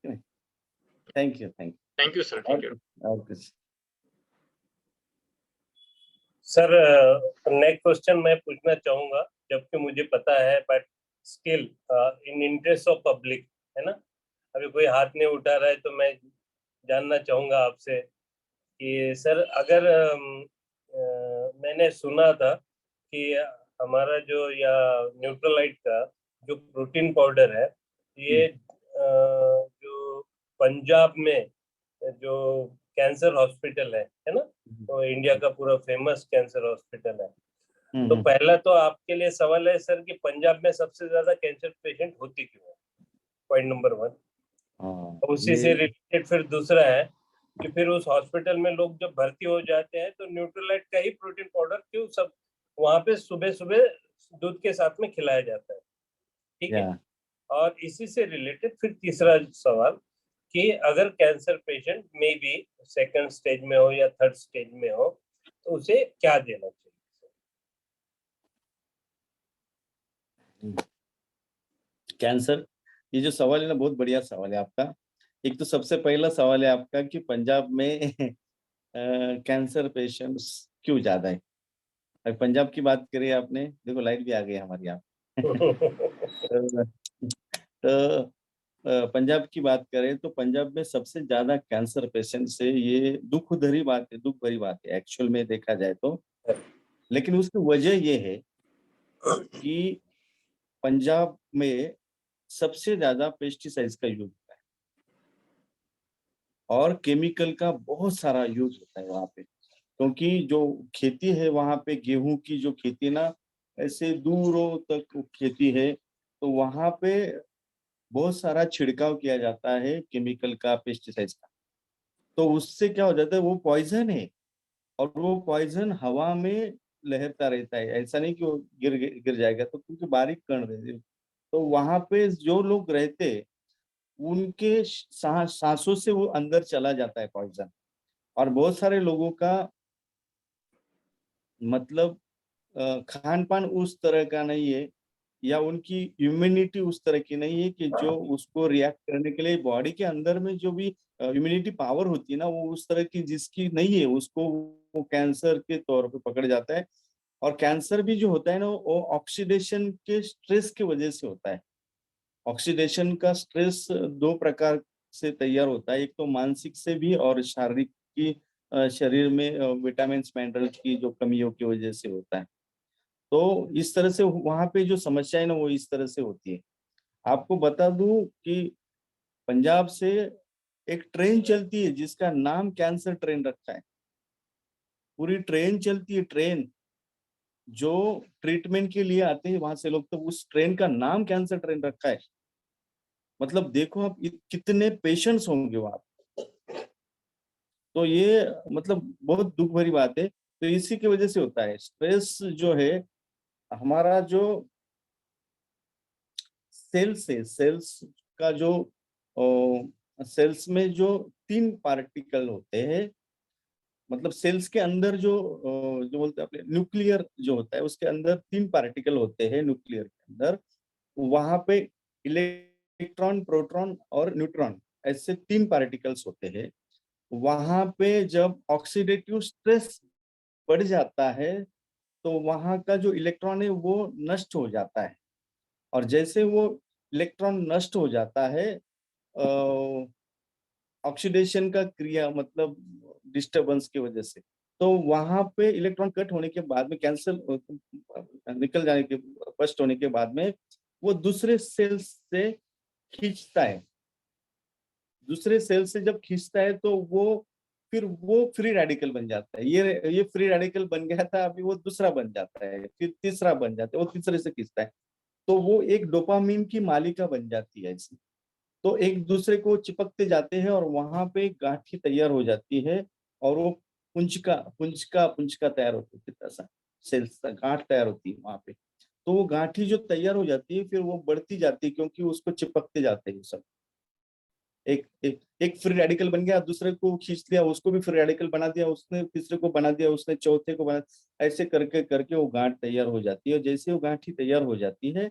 Thank you, thank thank you sir, you. Thank you. और कुछ? सर नेक्स्ट क्वेश्चन मैं पूछना चाहूंगा, जबकि मुझे पता है, but still in interest of public, है ना, अभी कोई हाथ नहीं उठा रहा है तो मैं जानना चाहूंगा आपसे कि सर अगर मैंने सुना था कि हमारा जो या न्यूट्रलाइट का जो प्रोटीन पाउडर है, ये जो पंजाब में जो कैंसर हॉस्पिटल है ना, तो इंडिया का पूरा फेमस कैंसर हॉस्पिटल है। तो पहला तो आपके लिए सवाल है सर कि पंजाब में सबसे ज्यादा कैंसर पेशेंट होती क्यों है, पॉइंट नंबर 1। उसी से रिलेटेड फिर दूसरा है कि फिर उस हॉस्पिटल में लोग जब भर्ती हो जाते हैं तो न्यूट्रलाइट का ही प्रोटीन पाउडर क्यों सब वहां पे सुबह सुबह दूध के साथ में खिलाया जाता है, ठीक है? और इसी से रिलेटेड फिर तीसरा सवाल कि अगर कैंसर पेशेंट में भी सेकंड स्टेज में हो या थर्ड स्टेज में हो तो उसे क्या देना चाहिए? कैंसर, ये जो सवाल है ना, बहुत बढ़िया सवाल है आपका। एक तो सबसे पहला सवाल है आपका कि पंजाब में कैंसर पेशेंट्स क्यों ज्यादा है। अगर पंजाब की बात करें आपने, देखो लाइट भी आ गई हमारे यहाँ। तो, तो पंजाब की बात करें तो पंजाब में सबसे ज्यादा कैंसर पेशेंट से, ये दुख भरी बात है एक्चुअल में देखा जाए तो। लेकिन उसकी वजह ये है कि पंजाब में सबसे ज्यादा पेस्टिसाइड्स का यूज होता है और केमिकल का बहुत सारा यूज होता है वहां पे, क्योंकि जो खेती है वहां पे, गेहूं की जो खेती ना, ऐसे दूरों तक खेती है, तो वहां पे बहुत सारा छिड़काव किया जाता है केमिकल का, पेस्टिसाइड्स का। तो उससे क्या हो जाता है, वो पॉइजन है और वो पॉइजन हवा में लहरता रहता है। ऐसा नहीं कि वो गिर जाएगा, तो क्योंकि बारीक कण रहते, तो वहां पे जो लोग रहते, उनके सांसों से वो अंदर चला जाता है पॉइजन। और बहुत सारे लोगों का मतलब खान पान उस तरह का नहीं है, या उनकी इम्यूनिटी उस तरह की नहीं है कि जो उसको रिएक्ट करने के लिए बॉडी के अंदर में जो भी इम्यूनिटी पावर होती है ना, वो उस तरह की जिसकी नहीं है, उसको वो कैंसर के तौर पे पकड़ जाता है। और कैंसर भी जो होता है ना, वो ऑक्सीडेशन के स्ट्रेस की वजह से होता है। ऑक्सीडेशन का स्ट्रेस दो प्रकार से तैयार होता है, एक तो मानसिक से भी और शारीरिक की, शरीर में विटामिन मिनरल की जो कमियों की वजह से होता है। तो इस तरह से वहां पे जो समस्या है ना, वो इस तरह से होती है। आपको बता दूं कि पंजाब से एक ट्रेन चलती है जिसका नाम कैंसर ट्रेन रखा है। पूरी ट्रेन चलती है, ट्रेन जो ट्रीटमेंट के लिए आते हैं वहां से लोग, तो उस ट्रेन का नाम कैंसर ट्रेन रखा है। मतलब देखो आप, कितने पेशेंट्स होंगे वहां। तो ये मतलब बहुत दुख भरी बात है। तो इसी की वजह से होता है स्ट्रेस जो है। हमारा जो सेल्स है, सेल्स का जो सेल्स में जो 3 पार्टिकल होते हैं, मतलब सेल्स के अंदर जो बोलते हैं अपने न्यूक्लियर जो होता है, उसके अंदर 3 पार्टिकल होते हैं न्यूक्लियर के अंदर। वहां पे इलेक्ट्रॉन, प्रोटॉन और न्यूट्रॉन, ऐसे 3 पार्टिकल्स होते हैं। वहां पे जब ऑक्सीडेटिव स्ट्रेस बढ़ जाता है, तो वहां का जो इलेक्ट्रॉन है वो नष्ट हो जाता है। और जैसे वो इलेक्ट्रॉन नष्ट हो जाता है, ऑक्सीडेशन का क्रिया मतलब डिस्टरबेंस की वजह से, तो वहां पे इलेक्ट्रॉन कट होने के बाद में, कैंसर निकल जाने के, बस्ट होने के बाद में, वो दूसरे सेल से खींचता है। दूसरे सेल से जब खींचता है तो वो फ्री रेडिकल बन जाता है। ये फ्री रेडिकल बन गया था, अभी वो दूसरा बन जाता है, फिर तीसरा बन जाता है, वो तीसरे से खींचता है। तो वो एक डोपामीन की मालिका बन जाती है ऐसी। तो एक दूसरे को चिपकते जाते हैं और वहां पे गांठी तैयार हो जाती है। और वो पुंजका पुंजका पुंजका तैयार होती है, कितना सा सेल्स गांठ तैयार होती है वहां पे। तो वो गांठी जो तैयार हो जाती है, फिर वो बढ़ती जाती है, क्योंकि उसको चिपकते जाते हैं सब। एक फ्री रेडिकल बन गया, दूसरे को खींच लिया, उसको भी फ्री रेडिकल बना दिया, उसने तीसरे को बना दिया, उसने चौथे को बना, ऐसे करके करके वो गांठ तैयार हो जाती है। और जैसे वो गांठी तैयार हो जाती है,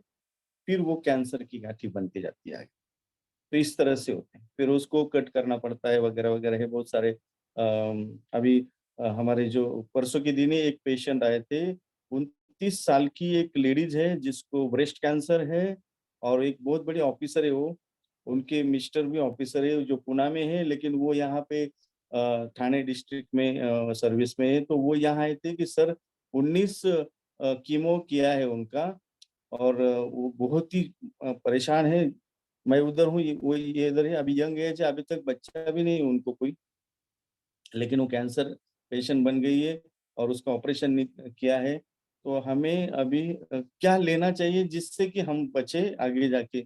फिर वो कैंसर की गांठी बनती जाती है। तो इस तरह से होते हैं, फिर उसको कट करना पड़ता है वगैरह वगैरह है बहुत सारे। अभी हमारे जो परसों के दिन ही एक पेशेंट आए थे, 29 साल की एक लेडीज है जिसको ब्रेस्ट कैंसर है, और एक बहुत बड़ी ऑफिसर है वो, उनके मिस्टर भी ऑफिसर है जो पुणे में है, लेकिन वो यहाँ पे ठाणे डिस्ट्रिक्ट में सर्विस में है। तो वो यहाँ आए थे कि सर 19 कीमो किया है उनका, और वो बहुत ही परेशान है। मैं उधर हूँ, वो ये इधर है, अभी यंग एज है, अभी तक बच्चा भी नहीं उनको कोई, लेकिन वो कैंसर पेशेंट बन गई है और उसका ऑपरेशन किया है। तो हमें अभी क्या लेना चाहिए जिससे कि हम बचे आगे जाके।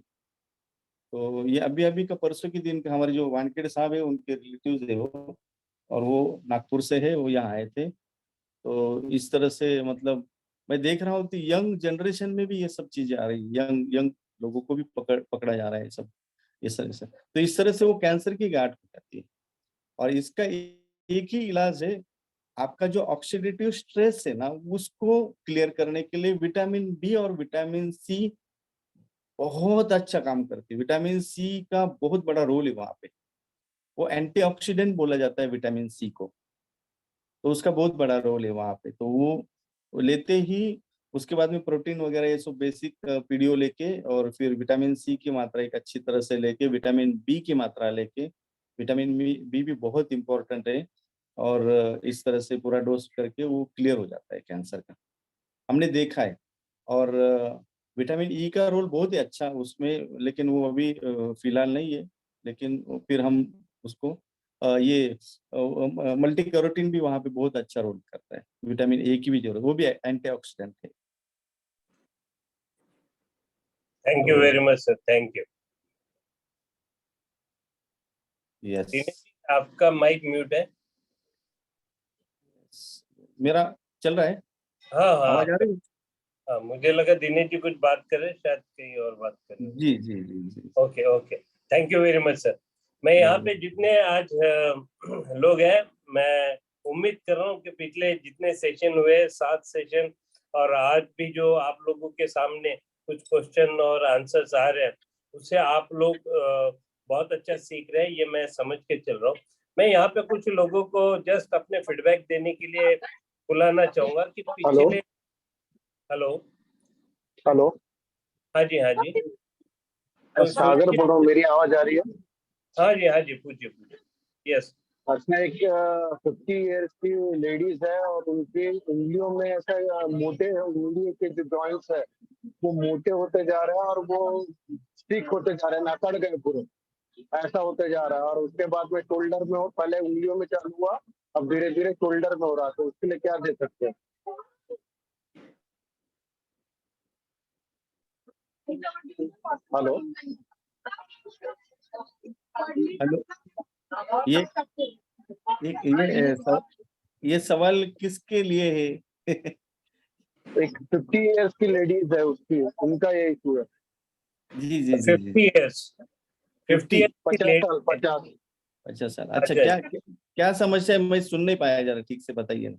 तो ये अभी अभी का परसों के दिन का, हमारे जो वानखेड़े साहब है उनके रिलेटिव्स है वो, और वो नागपुर से है, वो यहाँ आए थे। तो इस तरह से मतलब मैं देख रहा हूँ कि यंग जनरेशन में भी ये सब चीजें आ रही है, यंग यंग लोगों को भी पकड़ा जा रहा है सब। इस तरह से, तो इस तरह से वो कैंसर की गांठ हो जाती है। और इसका एक ही इलाज है, आपका जो ऑक्सीडेटिव स्ट्रेस है ना, उसको क्लियर करने के लिए विटामिन बी और विटामिन सी बहुत अच्छा काम करती है। विटामिन सी का बहुत बड़ा रोल है वहां पे, वो एंटीऑक्सीडेंट बोला जाता है विटामिन सी को, तो उसका बहुत बड़ा रोल है वहां पे। तो वो लेते ही उसके बाद में प्रोटीन वगैरह ये सब बेसिक पीडीओ लेके, और फिर विटामिन सी की मात्रा एक अच्छी तरह से लेके, विटामिन बी की मात्रा लेके, विटामिन बी भी बहुत इंपॉर्टेंट है, और इस तरह से पूरा डोज करके वो क्लियर हो जाता है कैंसर का, हमने देखा है। और विटामिन ई का रोल बहुत ही अच्छा उसमें, लेकिन वो अभी फिलहाल नहीं है, लेकिन फिर हम उसको ये मल्टी कैरोटीन भी वहाँ पे बहुत अच्छा रोल करता है। विटामिन ए की भी जरूरत, वो भी एंटीऑक्सीडेंट है। Thank you very much sir, thank you. Yes, Dinesh ji, आपका माइक म्यूट है। मेरा चल रहा है, हाँ हाँ आवाज आ रही है? हाँ, मुझे लगा दिनेश जी कुछ बात कर रहे, शायद कहीं और बात कर रहे। जी जी जी जी। Okay okay, thank you very much sir. मैं यहाँ पे जितने आज लोग हैं, मैं उम्मीद कर रहा हूँ कि पिछले जितने सेशन हुए 7 सेशन, और आज भी जो आप लोगों के सामने कुछ क्वेश्चन और आंसर्स आ रहे हैं, उससे आप लोग बहुत अच्छा सीख रहे हैं, ये मैं समझ के चल रहा हूँ। मैं यहाँ पे कुछ लोगों को जस्ट अपने फीडबैक देने के लिए बुलाना चाहूंगा कि पिछले। हेलो हेलो, हाँ जी हाँ जी, सागर बोल रहा हूँ, मेरी आवाज आ रही है? हाँ जी, पूछिए पूछिए। यस। अच्छा, एक 50 ईयर्स की लेडीज है और उनके उंगलियों में ऐसा मोटे उंगली के जो जॉइंट्स है वो मोटे होते जा रहे हैं और वो स्टिक होते जा रहे हैं, अकड़ गए पूरे, ऐसा होते जा रहा है। और उसके बाद में शोल्डर में हो, पहले उंगलियों में चालू हुआ, अब धीरे धीरे शोल्डर में हो रहा है, तो उसके लिए क्या दे सकते हैं? हेलो हेलो, ये ये सवाल किसके लिए है? एक 50 ईयर्स की लेडीज है, उसकी उनका ये इशू है। जी जी जी 50 जी। इयर्स 50 इयर्स की 50 साल, 50। अच्छा सर, अच्छा, अच्छा। क्या क्या समस्या है? मैं सुन नहीं पाया, जरा ठीक से बताइए ना।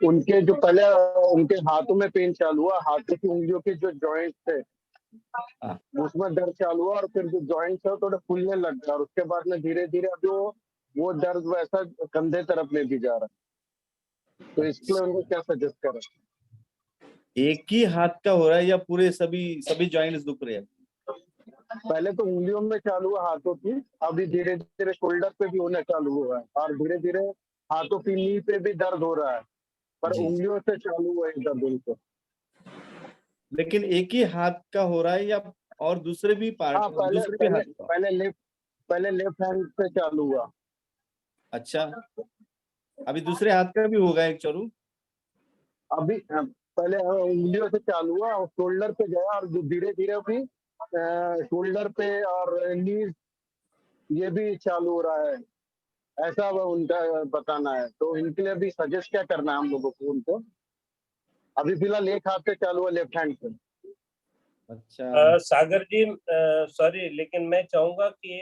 उनके जो पहले उनके हाथों में पेन चालू हुआ, हाथों की उंगलियों के जो जॉइंट्स थे हाँ। उसमें दर्द चालू हुआ, और फिर जो जॉइंट्स है थोड़े फूलने लग गया, और उसके बाद में धीरे धीरे अभी वो दर्द वैसा कंधे तरफ में भी जा रहा है। तो इसके लिए उनको क्या सजेस्ट करें? एक ही हाथ का हो रहा है या पूरे सभी जॉइंट्स दुख रहे हैं? पहले तो उंगलियों में चालू हुआ हाथों की, अभी धीरे धीरे शोल्डर पे भी होने चालू हुआ है, और धीरे धीरे हाथों की नी पे भी दर्द हो रहा है, पर जी। उंगलियों से चालू हुआ है दर्द उनको। लेकिन एक ही हाथ का हो रहा है या और दूसरे भी पार्ट, हाँ, पहले दूसरे भी पहले हाथ का? पहले लेफ्ट हैंड से चालू हुआ। अच्छा, अभी दूसरे हाथ का भी होगा एक चोरू? अभी पहले उंगलियों से चालू हुआ और शोल्डर पे गया, और धीरे धीरे भी शोल्डर पे और नीज ये भी चालू हो रहा है, ऐसा वो उनका बताना है। तो इनके लिए भी सजेस्ट क्या करना है हम लोगों को उनको? अभी फिलहाल एक हाथ से चालू हुआ, लेफ्ट हैंड से। अच्छा। सागर जी, सॉरी, लेकिन मैं चाहूंगा कि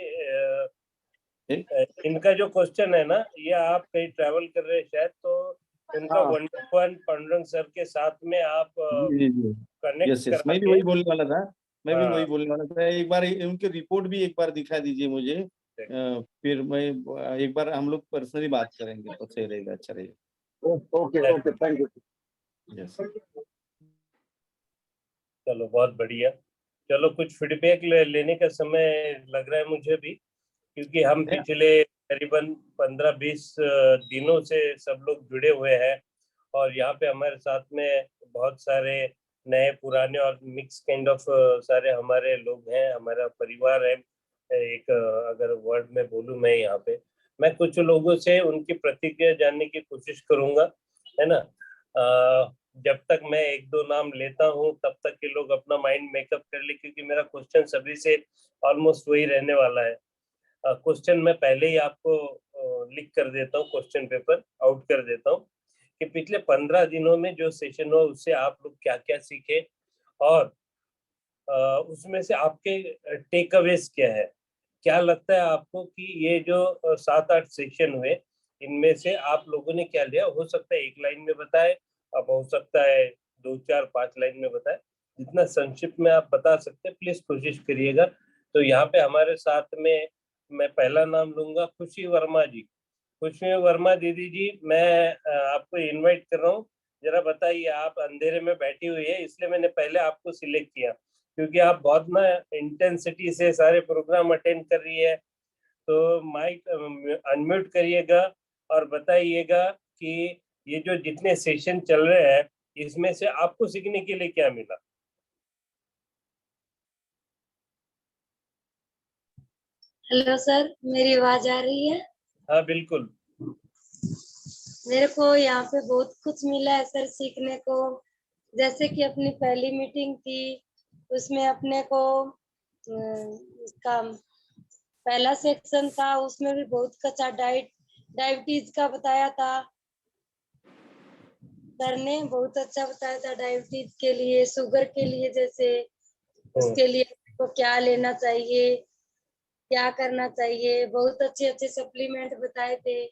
इनका जो क्वेश्चन है ना, ये आप कहीं ट्रैवल कर रहे हैं शायद, तो इनका हाँ। 1-to-1 पांडुरंग सर के साथ में आप जी जी जी। कनेक्ट यस यस, करा मैं भी के। वही बोलने वाला था। मैं भी हाँ, वही बोलने वाला था, एक बार उनकी रिपोर्ट भी एक बार दिखा दीजिए मुझे, फिर मैं एक बार हम लोग पर्सनली बात करेंगे तो सही रहेगा, अच्छा रहेगा। Okay okay, thank you. Yes. चलो बहुत बढ़िया। चलो कुछ फीडबैक लेने का समय लग रहा है मुझे भी, क्योंकि हम पिछले करीबन 15-20 दिनों से सब लोग जुड़े हुए हैं, और यहाँ पे हमारे साथ में बहुत सारे नए पुराने और मिक्स काइंड ऑफ सारे हमारे लोग हैं, हमारा परिवार है। एक अगर वर्ड में बोलूं मैं यहाँ पे, मैं कुछ लोगों से उनकी प्रतिक्रिया जानने की कोशिश करूंगा, है ना। जब तक मैं 1-2 नाम लेता हूँ तब तक के लोग अपना माइंड मेकअप कर ले, क्योंकि मेरा क्वेश्चन सभी से ऑलमोस्ट वही रहने वाला है। क्वेश्चन मैं पहले ही आपको लिख कर देता हूँ, क्वेश्चन पेपर आउट कर देता हूँ कि पिछले 15 दिनों में जो सेशन हुआ उससे आप लोग क्या क्या सीखे, और उसमें से आपके टेक अवेज क्या है? क्या लगता है आपको कि ये जो 7-8 सेशन हुए, इनमें से आप लोगों ने क्या लिया? हो सकता है 1 लाइन में बताए, अब हो सकता है 2, 4, 5 लाइन में बताए। जितना संक्षिप्त में आप बता सकते हैं प्लीज कोशिश करिएगा। तो यहाँ पे हमारे साथ में मैं पहला नाम लूंगा खुशी वर्मा जी। खुशी वर्मा दीदी जी, मैं आपको इनवाइट कर रहा हूँ। जरा बताइए, आप अंधेरे में बैठी हुई है, इसलिए मैंने पहले आपको सिलेक्ट किया, क्योंकि आप बहुत ना इंटेंसिटी से सारे प्रोग्राम अटेंड कर रही है। तो माइक अनम्यूट करिएगा और बताइएगा कि ये जो जितने सेशन चल रहे हैं, इसमें से आपको सीखने के लिए क्या मिला? हेलो सर, मेरी आवाज आ रही है? हाँ बिल्कुल। मेरे को यहाँ पे बहुत कुछ मिला है सर सीखने को। जैसे कि अपनी पहली मीटिंग थी, उसमें अपने को इसका पहला सेक्शन था, उसमें भी बहुत अच्छा डायबिटीज का बताया था सर ने। बहुत अच्छा बताया था डायबिटीज के लिए, शुगर के लिए, जैसे उसके लिए को क्या लेना चाहिए, क्या करना चाहिए। बहुत अच्छे अच्छे सप्लीमेंट बताए थे।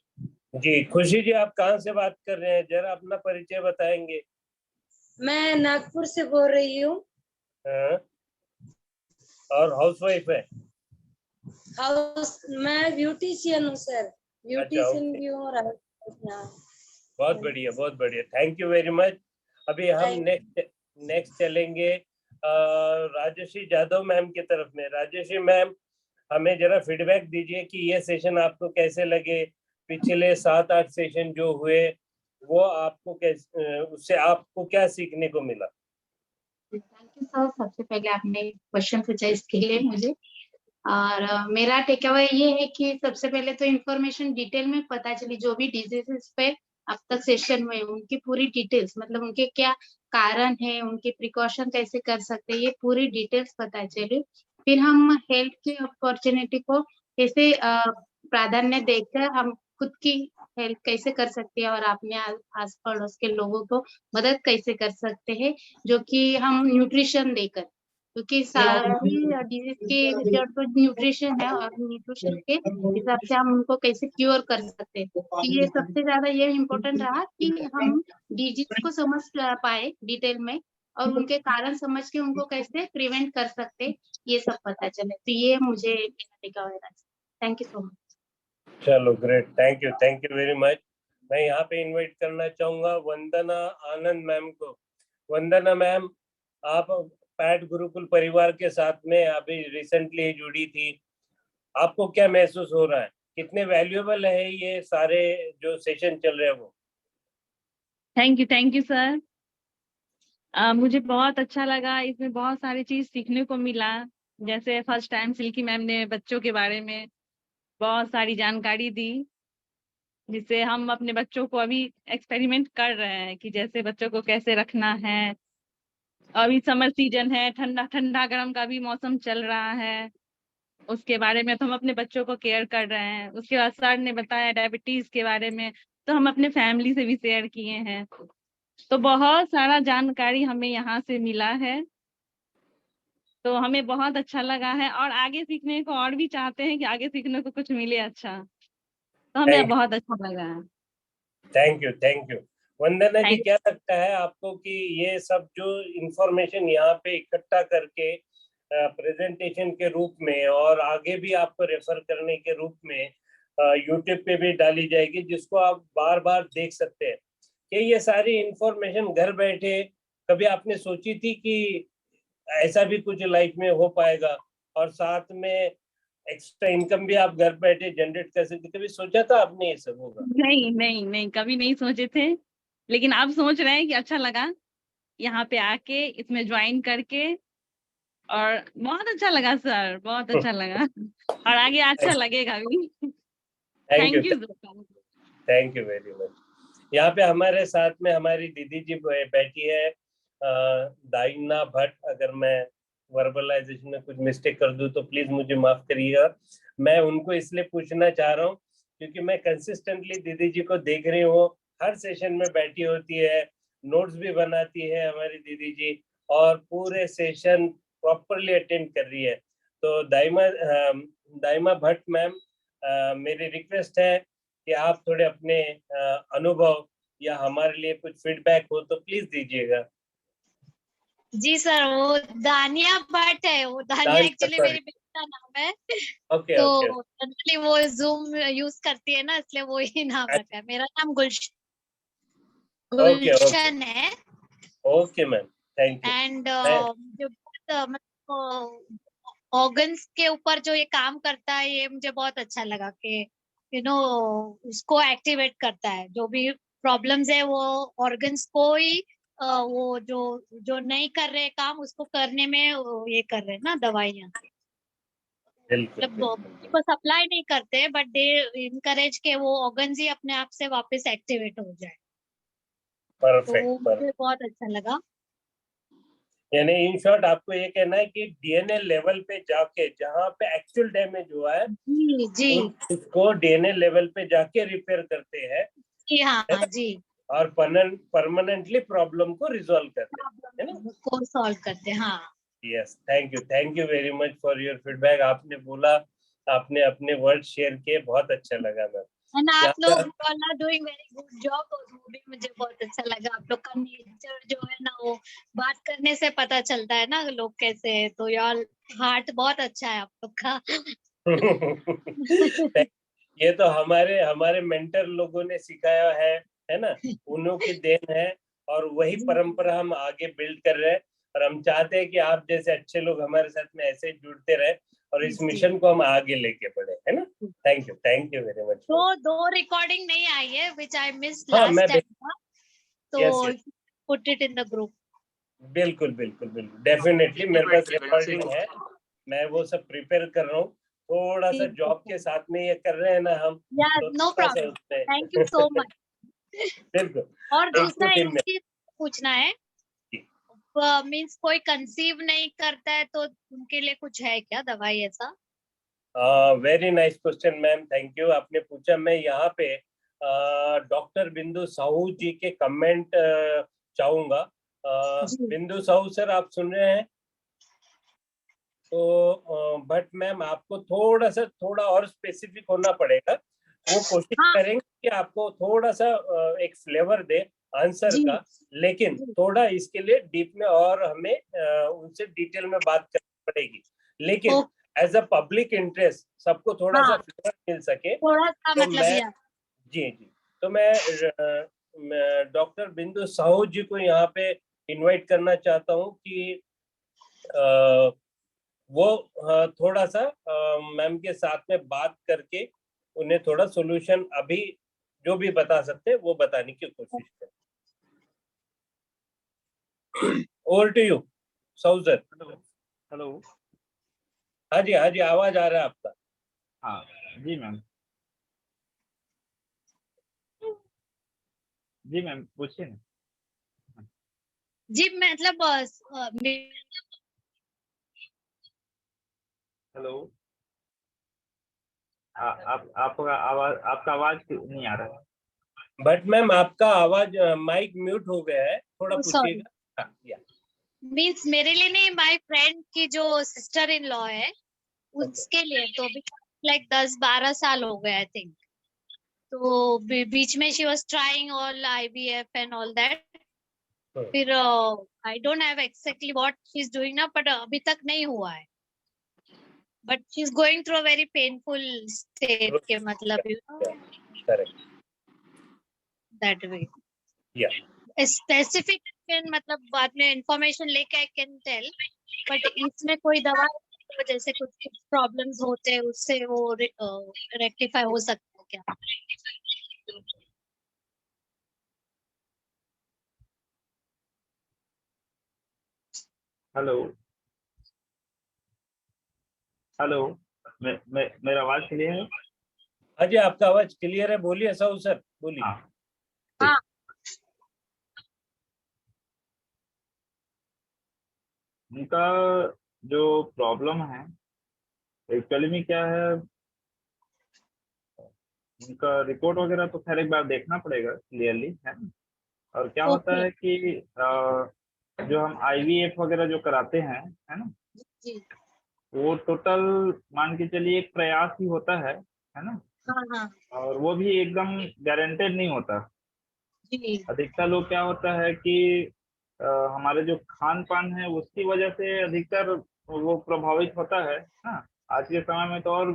जी खुशी जी, आप कहाँ से बात कर रहे हैं? जरा अपना परिचय बताएंगे। मैं नागपुर से बोल रही हूँ। हाँ? और हाउसवाइफ है? मैं ब्यूटिशियन हूँ सर, ब्यूटिशियन ओके। भी हूँ और हाँ। बहुत बढ़िया, बहुत बढ़िया, थैंक यू वेरी मच। अभी हम नेक्स्ट चलेंगे राजश्री जाधव मैम की तरफ में। राजश्री मैम, हमें जरा फीडबैक दीजिए कि ये सेशन आपको कैसे लगे, पिछले 7-8 सेशन जो हुए वो आपको कैसे, उससे आपको क्या सीखने को मिला? थैंक यू सर, सबसे पहले आपने क्वेश्चन पूछा इसके लिए मुझे। और मेरा टेक अवे ये है कि सबसे पहले तो इन्फॉर्मेशन डिटेल में पता चली, जो भी डिजीजेस पे अब तक सेशन हुए उनकी पूरी डिटेल्स, मतलब उनके क्या कारण है, उनके प्रिकॉशन कैसे कर सकते हैं, ये पूरी डिटेल्स पता चली। फिर हम हेल्थ की अपॉर्चुनिटी को कैसे प्राधान्य देकर हम खुद की हेल्प कैसे कर सकते हैं और अपने आस पड़ोस के लोगों को मदद कैसे कर सकते हैं, जो कि हम न्यूट्रिशन देकर, क्योंकि सारी डिजीज के जड़ तो न्यूट्रिशन है, और न्यूट्रिशन के हिसाब से हम उनको कैसे क्योर कर सकते हैं। तो ये सबसे ज्यादा ये इम्पोर्टेंट रहा कि हम डिजीज को समझ पाए डिटेल में, और उनके कारण समझ के उनको कैसे प्रिवेंट कर सकते, ये सब पता चले। तो ये मुझे थैंक यू सो मच। चलो great, thank you very much. मैं यहाँ पे इनवाइट करना चाहूंगा वंदना आनंद मैम को। वंदना मैम, आप पैट गुरुकुल परिवार के साथ में अभी रिसेंटली जुड़ी थी, आपको क्या महसूस हो रहा है? कितने वैल्यूएबल है ये सारे जो सेशन चल रहे हैं वो? Thank you sir. मुझे बहुत अच्छा लगा, इसमें बहुत सारी चीज सीखने को मिला। जैसे फर्स्ट टाइम सिल्की मैम ने बच्चों के बारे में बहुत सारी जानकारी दी, जिससे हम अपने बच्चों को अभी एक्सपेरिमेंट कर रहे हैं कि जैसे बच्चों को कैसे रखना है। अभी समर सीजन है, ठंडा ठंडा गर्म का भी मौसम चल रहा है, उसके बारे में तो हम अपने बच्चों को केयर कर रहे हैं। उसके बाद सर ने बताया डायबिटीज के बारे में, तो हम अपने फैमिली से भी शेयर किए हैं। तो बहुत सारा जानकारी हमें यहाँ से मिला है, तो हमें बहुत अच्छा लगा है, और आगे सीखने को और भी चाहते हैं कि आगे सीखने को कुछ मिले अच्छा। तो हमें बहुत अच्छा लगा है। Thank you. Vandana ji, thank क्या लगता है आपको कि ये सब जो इंफॉर्मेशन यहाँ पे इकट्ठा करके प्रेजेंटेशन के रूप में और आगे भी आपको रेफर करने के रूप में यूट्यूब पे भी डाली जाएगी, जिसको आप बार बार देख सकते हैं, कि ये सारी इंफॉर्मेशन घर बैठे कभी आपने सोची थी कि ऐसा भी कुछ लाइफ में हो पाएगा, और साथ में एक्स्ट्रा इनकम भी आप घर बैठे जनरेट कर सकते? कभी सोचा था आपने ये सब होगा? नहीं नहीं नहीं, कभी नहीं सोचे थे, लेकिन अब सोच रहे हैं कि अच्छा लगा यहाँ पे आके इसमें ज्वाइन करके, और बहुत अच्छा लगा सर, बहुत अच्छा लगा, और आगे अच्छा लगेगा भी। Thank you. Thank you very much. यहाँ पे हमारे साथ में हमारी दीदी जी बैठी है, दाइना भट्ट। अगर मैं वर्बलाइजेशन में कुछ मिस्टेक कर दूं तो प्लीज मुझे माफ करिएगा। मैं उनको इसलिए पूछना चाह रहा हूँ क्योंकि मैं कंसिस्टेंटली दीदी जी को देख रही हूँ, हर सेशन में बैठी होती है, नोट्स भी बनाती है हमारी दीदी जी, और पूरे सेशन प्रॉपरली अटेंड कर रही है। तो दाइमा भट्ट मैम, मेरी रिक्वेस्ट है कि आप थोड़े अपने अनुभव या हमारे लिए कुछ फीडबैक हो तो प्लीज दीजिएगा। जी सर, वो दानिया भट्ट है, वो दानिया एक्चुअली मेरी बेटी का नाम है। ओके तो ओके जनरली वो जूम यूज करती है ना, इसलिए वो ही नाम रखा है। मेरा नाम गुलशन है। Okay ma'am, thank you. And जो मतलब ऑर्गन्स के ऊपर जो ये काम करता है, ये मुझे बहुत अच्छा लगा कि उसको एक्टिवेट करता है। जो भी प्रॉब्लम्स है वो ऑर्गन्स को ही वो जो नहीं कर रहे काम उसको करने में ये कर रहे हैं ना दवाइयाँ। मतलब को सप्लाई नहीं करते, बट दे इनकरेज के वो ऑर्गन्स ही अपने आप से वापस एक्टिवेट हो जाए। तो वो मुझे बहुत अच्छा लगा। यानी इन शॉर्ट आपको ये कहना है कि डीएनए लेवल पे जाके जहाँ पे एक्चुअल डैमेज हुआ है जी उसको डीएनए लेवल पे जाके रिपेयर करते हैं। जी हाँ जी। और परमानेंटली प्रॉब्लम को रिजॉल्व करते हैं, है ना? को सॉल्व करते हैं, हाँ। Yes, thank you very much for your feedback. आपने बोला, आपने अपने वर्ड शेयर किए, बहुत अच्छा लगा मैम। एंड आप लोग are doing very good job, और वो भी मुझे बहुत अच्छा लगा। आप लोग का नेचर जो है ना, वो बात करने से पता चलता है ना लोग कैसे है। तो यार हार्ट बहुत अच्छा है आप लोग का। ये तो हमारे मेंटर लोगों ने सिखाया है ना, उन्हों की देन है, और वही परंपरा हम आगे बिल्ड कर रहे हैं। और हम चाहते हैं कि आप जैसे अच्छे लोग हमारे साथ में ऐसे जुड़ते रहे और इस मिशन को हम आगे लेके बढ़े, है ना? Thank you very much. दो रिकॉर्डिंग नहीं आई है which I missed last time, तो put it in the group. बिल्कुल डेफिनेटली मेरे पास रिकॉर्डिंग है, मैं वो सब प्रिपेयर कर रहा हूँ। थोड़ा सा जॉब के साथ में ये कर रहे हैं ना हम, तो no problem, thank you so much. बिल्कुल। और दूसरा एक चीज पूछना है, मीन्स कोई कंसीव नहीं करता है तो उनके लिए कुछ है क्या दवाई ऐसा? Very nice question ma'am, thank you, आपने पूछा। मैं यहाँ पे डॉक्टर बिंदु साहू जी के कमेंट चाहूंगा। बिंदु साहू सर, आप सुन रहे हैं? तो बट मैम आपको थोड़ा और स्पेसिफिक होना पड़ेगा। वो कोशिश करेंगे कि आपको थोड़ा सा एक फ्लेवर दे आंसर का, लेकिन थोड़ा इसके लिए डीप में और हमें उनसे डिटेल में बात करनी पड़ेगी। लेकिन एज अ पब्लिक इंटरेस्ट सबको थोड़ा सा फ्लेवर मिल सके, थोड़ा सा तो मतलब जी तो मैं डॉक्टर बिंदु साहू जी को यहाँ पे इनवाइट करना चाहता हूँ कि वो थोड़ा सा मैम के साथ में बात करके उन्हें थोड़ा सॉल्यूशन अभी जो भी बता सकते हैं वो बताने की कोशिश करें। Over to you Sahu sir. Hello. हाँ जी आवाज आ रहा है आपका। हाँ जी मैम, जी मैम पूछिए ना। जी मतलब हेलो, आपका आवाज नहीं आ रहा है। बट मैम आपका आवाज माइक म्यूट हो गया है, थोड़ा पूछिएगा। मीन्स मेरे लिए नहीं, माय फ्रेंड की जो सिस्टर इन लॉ है उसके लिए। तो लाइक 10-12 साल हो गए आई थिंक। तो बीच में she was trying all IVF and all that. फिर I don't have exactly what she is doing ना, बट अभी तक नहीं हुआ है। But she is going through a very painful state के मतलब करेक्ट दैट वे। या स्पेसिफिक मतलब बाद में इंफॉर्मेशन लेके आई कैन टेल, बट इसमें कोई दवा जैसे कुछ प्रॉब्लम्स होते हैं उससे वो रेक्टिफाई हो सकता है क्या? हेलो हेलो, मेरा आवाज क्लियर है? हाँ जी आपका आवाज क्लियर है, बोलिए साहू सर, बोलिए। हाँ उनका जो प्रॉब्लम है एक्चुअली में क्या है, उनका रिपोर्ट वगैरह तो खैर एक बार देखना पड़ेगा क्लियरली, है। और क्या होता है कि जो हम IVF वगैरह जो कराते हैं, है ना, जी वो टोटल मान के चलिए एक प्रयास ही होता है ना, हाँ हाँ और वो भी एकदम गारंटेड नहीं होता। जी अधिकतर लोग क्या होता है कि हमारे जो खान पान है उसकी वजह से अधिकतर वो प्रभावित होता है ना। आज के समय में तो और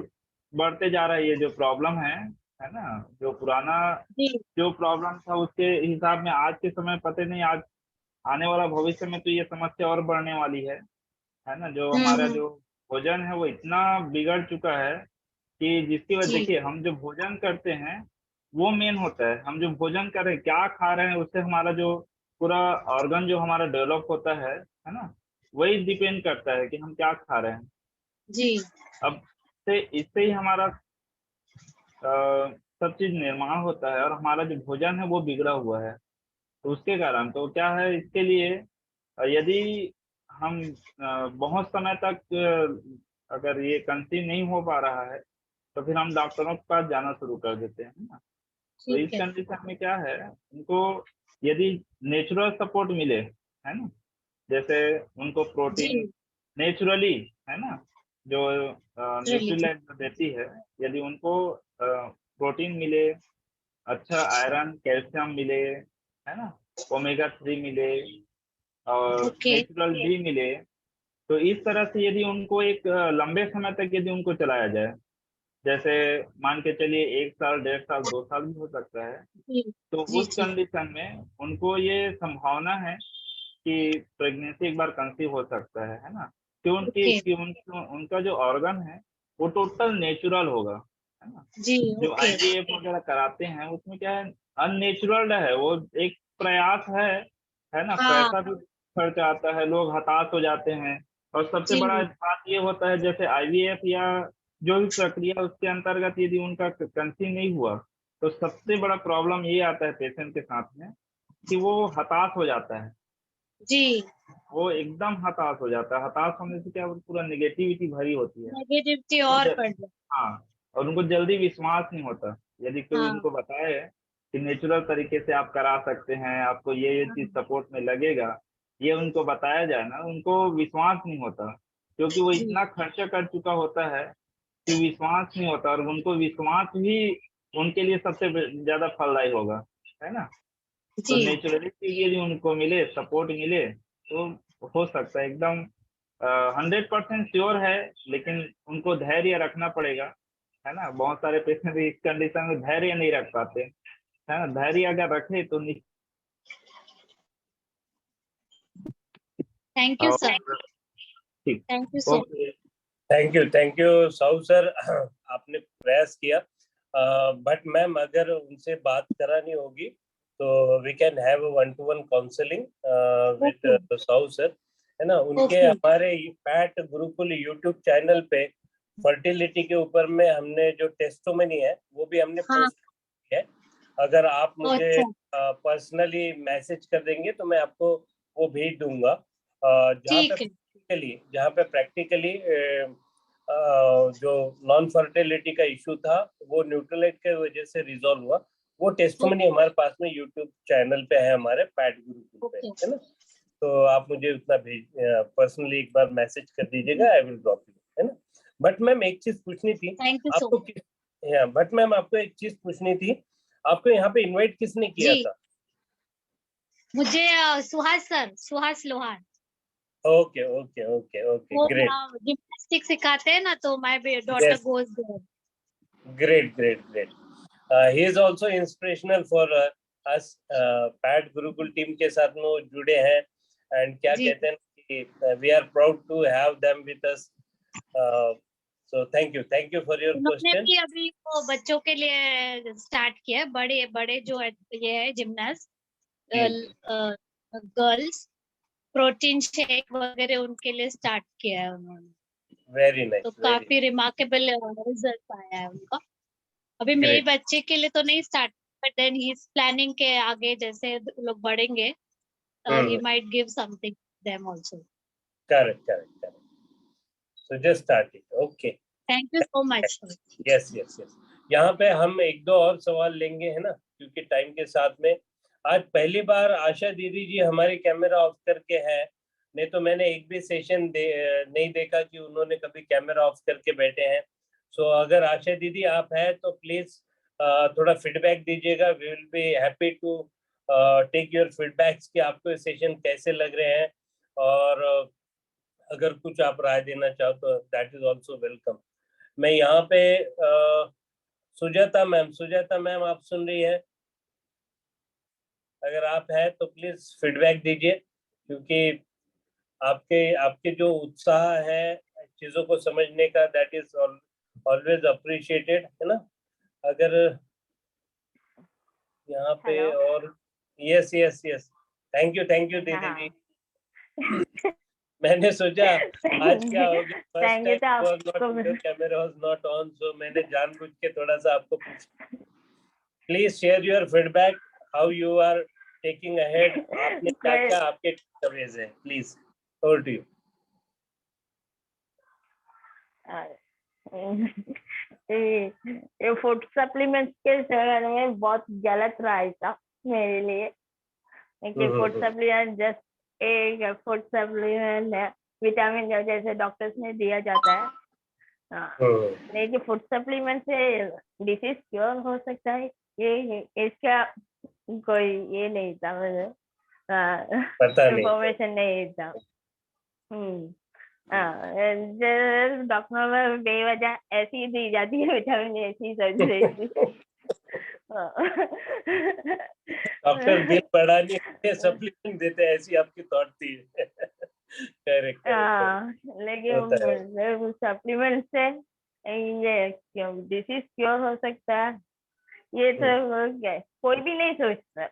बढ़ते जा रहा है ये जो प्रॉब्लम है ना। जो पुराना जी जो प्रॉब्लम था उसके हिसाब में आज के समय पता नहीं, आज आने वाला भविष्य में तो ये समस्या और बढ़ने वाली है ना। जो हमारा हम्म जो भोजन है वो इतना बिगड़ चुका है कि जिसकी वजह, जी देखिए हम जो भोजन करते हैं वो मेन होता है। हम जो भोजन कर रहे हैं, क्या खा रहे हैं, उससे हमारा जो पूरा ऑर्गन जो हमारा डेवलप होता है ना, वही डिपेंड करता है कि हम क्या खा रहे हैं। जी अब से इससे ही हमारा सब चीज निर्माण होता है और हमारा जो भोजन है वो बिगड़ा हुआ है। तो उसके कारण तो क्या है, इसके लिए यदि हम बहुत समय तक अगर ये कंसीव नहीं हो पा रहा है तो फिर हम डॉक्टरों के पास जाना शुरू कर देते हैं ना। तो इस ठीक है कंडीशन में क्या है, उनको यदि नेचुरल सपोर्ट मिले, है ना, जैसे उनको जी प्रोटीन नेचुरली, है ना, जो चलिए जी न्यूट्रीलाइट देती है, यदि उनको प्रोटीन मिले, अच्छा आयरन कैल्शियम मिले, है ना, ओमेगा 3 मिले और ओके नेचुरल डी मिले, तो इस तरह से यदि उनको एक लंबे समय तक यदि उनको चलाया जाए, जैसे मान के चलिए 1 साल, 1.5 साल, 2 साल भी हो सकता है, जी तो जी उस जी कंडीशन में उनको ये संभावना है कि प्रेगनेंसी एक बार कंसीव हो सकता है ना। क्योंकि ओके कि उनका जो ऑर्गन है वो टोटल नेचुरल होगा, है ना। जी जो ओके IVF वगैरह कराते हैं उसमें क्या है, अननेचुरल है, वो एक प्रयास है ना, हाँ पैसा भी खर्च आता है, लोग हताश हो जाते हैं। और सबसे जी बड़ा बात ये होता है, जैसे IVF या जो भी प्रक्रिया उसके अंतर्गत यदि उनका कंसीव नहीं हुआ तो सबसे बड़ा प्रॉब्लम ये आता है पेशेंट के साथ में कि वो हताश हो जाता है। जी वो एकदम हताश हो जाता है। हताश होने से क्या, वो पूरा नेगेटिविटी भरी होती है। नेगेटिविटी उनको और बढ़ जाए हाँ, और उनको जल्दी विश्वास नहीं होता। यदि कोई हाँ उनको बताए कि नेचुरल तरीके से आप करा सकते हैं, आपको ये हाँ चीज सपोर्ट में लगेगा, ये उनको बताया जाए ना, उनको विश्वास नहीं होता, क्योंकि वो जी इतना खर्चा कर चुका होता है कि विश्वास नहीं होता। और उनको विश्वास ही उनके लिए सबसे ज्यादा फलदायी होगा, है ना। तो जी नेचुरली चीज यदि उनको मिले, सपोर्ट मिले, तो हो सकता है एकदम 100% श्योर है। लेकिन उनको धैर्य रखना पड़ेगा, है ना। बहुत सारे पेशेंट इस कंडीशन में धैर्य नहीं रख पाते, है ना। धैर्य अगर रखे तो थैंक यू सर ठीक। Thank you so okay, thank you Sahu sir, आपने प्रयास किया। बट मैम अगर उनसे बात करानी होगी तो we can have 1-to-1 counselling with Sahu sir, है ना। उनके ओके हमारे पैट गुरुकुल यूट्यूब चैनल पे फर्टिलिटी के ऊपर में हमने जो टेस्टोमनी है वो भी हमने हाँ पोस्ट किया है। अगर आप मुझे अच्छा पर्सनली मैसेज कर देंगे तो मैं आपको वो भेज दूंगा। ठीक है जहाँ पे प्रैक्टिकली जो नॉन फर्टिलिटी का इशू था वो न्यूट्रलाइट के वजह से रिजॉल्व हुआ। वो टेस्टोमनी हमारे पास में यूट्यूब चैनल पे है, हमारे पैट गुरुकुल पे, ओके है ना। तो आप मुझे उतना पर्सनली एक बार मैसेज कर दीजिएगा, आई विल ड्रॉप यू, है ना। बट मैम एक चीज पूछनी थी थैंक यू सो आपको, बट मैम आपको एक चीज पूछनी थी, आपको यहाँ पे इनवाइट किसने किया जी था? मुझे Suhas Lohar okay okay okay okay, वो ग्रेट, जिम्नास्टिक सिखाते हैं ना, तो my daughter yes, goes there great great great. He is also inspirational for us. Pat Gurukul team के साथ में वो जुड़े हैं, एंड क्या जी कहते हैं कि we are proud to have them with us. So thank you for your उन्होंने क्वेश्चन। भी अभी वो बच्चों के लिए स्टार्ट किया है, बड़े बड़े जो ये है जिम्नास्ट गर्ल्स प्रोटीन शेक वगैरह उनके लिए स्टार्ट किया है उन्होंने, वेरी नाइस, तो वेरी काफी रिमार्केबल रिजल्ट आया है उनका। अभी मेरे ग्रेट, बच्चे के लिए तो नहीं start, but then he is planning के आगे जैसे लोग बढ़ेंगे he might give something to them also. Correct. So just start it, okay. Thank you so much. Yes. यहाँ पे हम एक दो और सवाल लेंगे, है ना, क्योंकि टाइम के साथ में आज पहली बार आशा दीदी जी हमारी कैमरा ऑफ करके है, नहीं तो मैंने एक भी सेशन नहीं देखा कि उन्होंने कभी कैमरा ऑफ करके बैठे हैं। सो अगर आशा दीदी आप हैं तो प्लीज थोड़ा फीडबैक दीजिएगा। We will be happy to take your feedbacks कि आपको ये सेशन कैसे लग रहे हैं, और अगर कुछ आप राय देना चाहो तो दैट इज ऑल्सो वेलकम। मैं यहाँ पे सुजाता मैम आप सुन रही है? अगर आप हैं तो प्लीज फीडबैक दीजिए, क्योंकि आपके जो उत्साह है चीजों को समझने का, दैट इज ऑलवेज अप्रिशिएटेड, है ना। अगर यहाँ पे Hello. और yes yes yes, thank you दीदी जी। मैंने सोचा आज क्या हो गया, फर्स्ट Thank you तो आपको camera was not on, so मैंने जानबूझ के थोड़ा सा आपको पूछा। Please share your feedback, how you are taking ahead, आपने क्या क्या आपके टेकअवेज है, प्लीज ओवर टू यू। ये फूड सप्लीमेंट्स के बारे में बहुत गलत राय था मेरे लिए, कि फूड सप्लीमेंट जस्ट एक फूड सप्लीमेंट है, विटामिन जैसे डॉक्टर्स ने दिया जाता है। लेकिन फूड सप्लीमेंट से डिसीज क्योर हो सकता है, ये इसका कोई ये नहीं था, मुझे इंफॉर्मेशन नहीं था। डॉक्टर में बेवजह ऐसी दी जाती है विटामिन, ऐसी डॉक्टर बिल बढ़ाने के सप्लीमेंट देते हैं, ऐसी आपकी थॉट थी। करेक्ट। लेकिन सप्लीमेंट से ये डिसीज क्योर हो सकता है, ये तो कोई भी नहीं सोचता।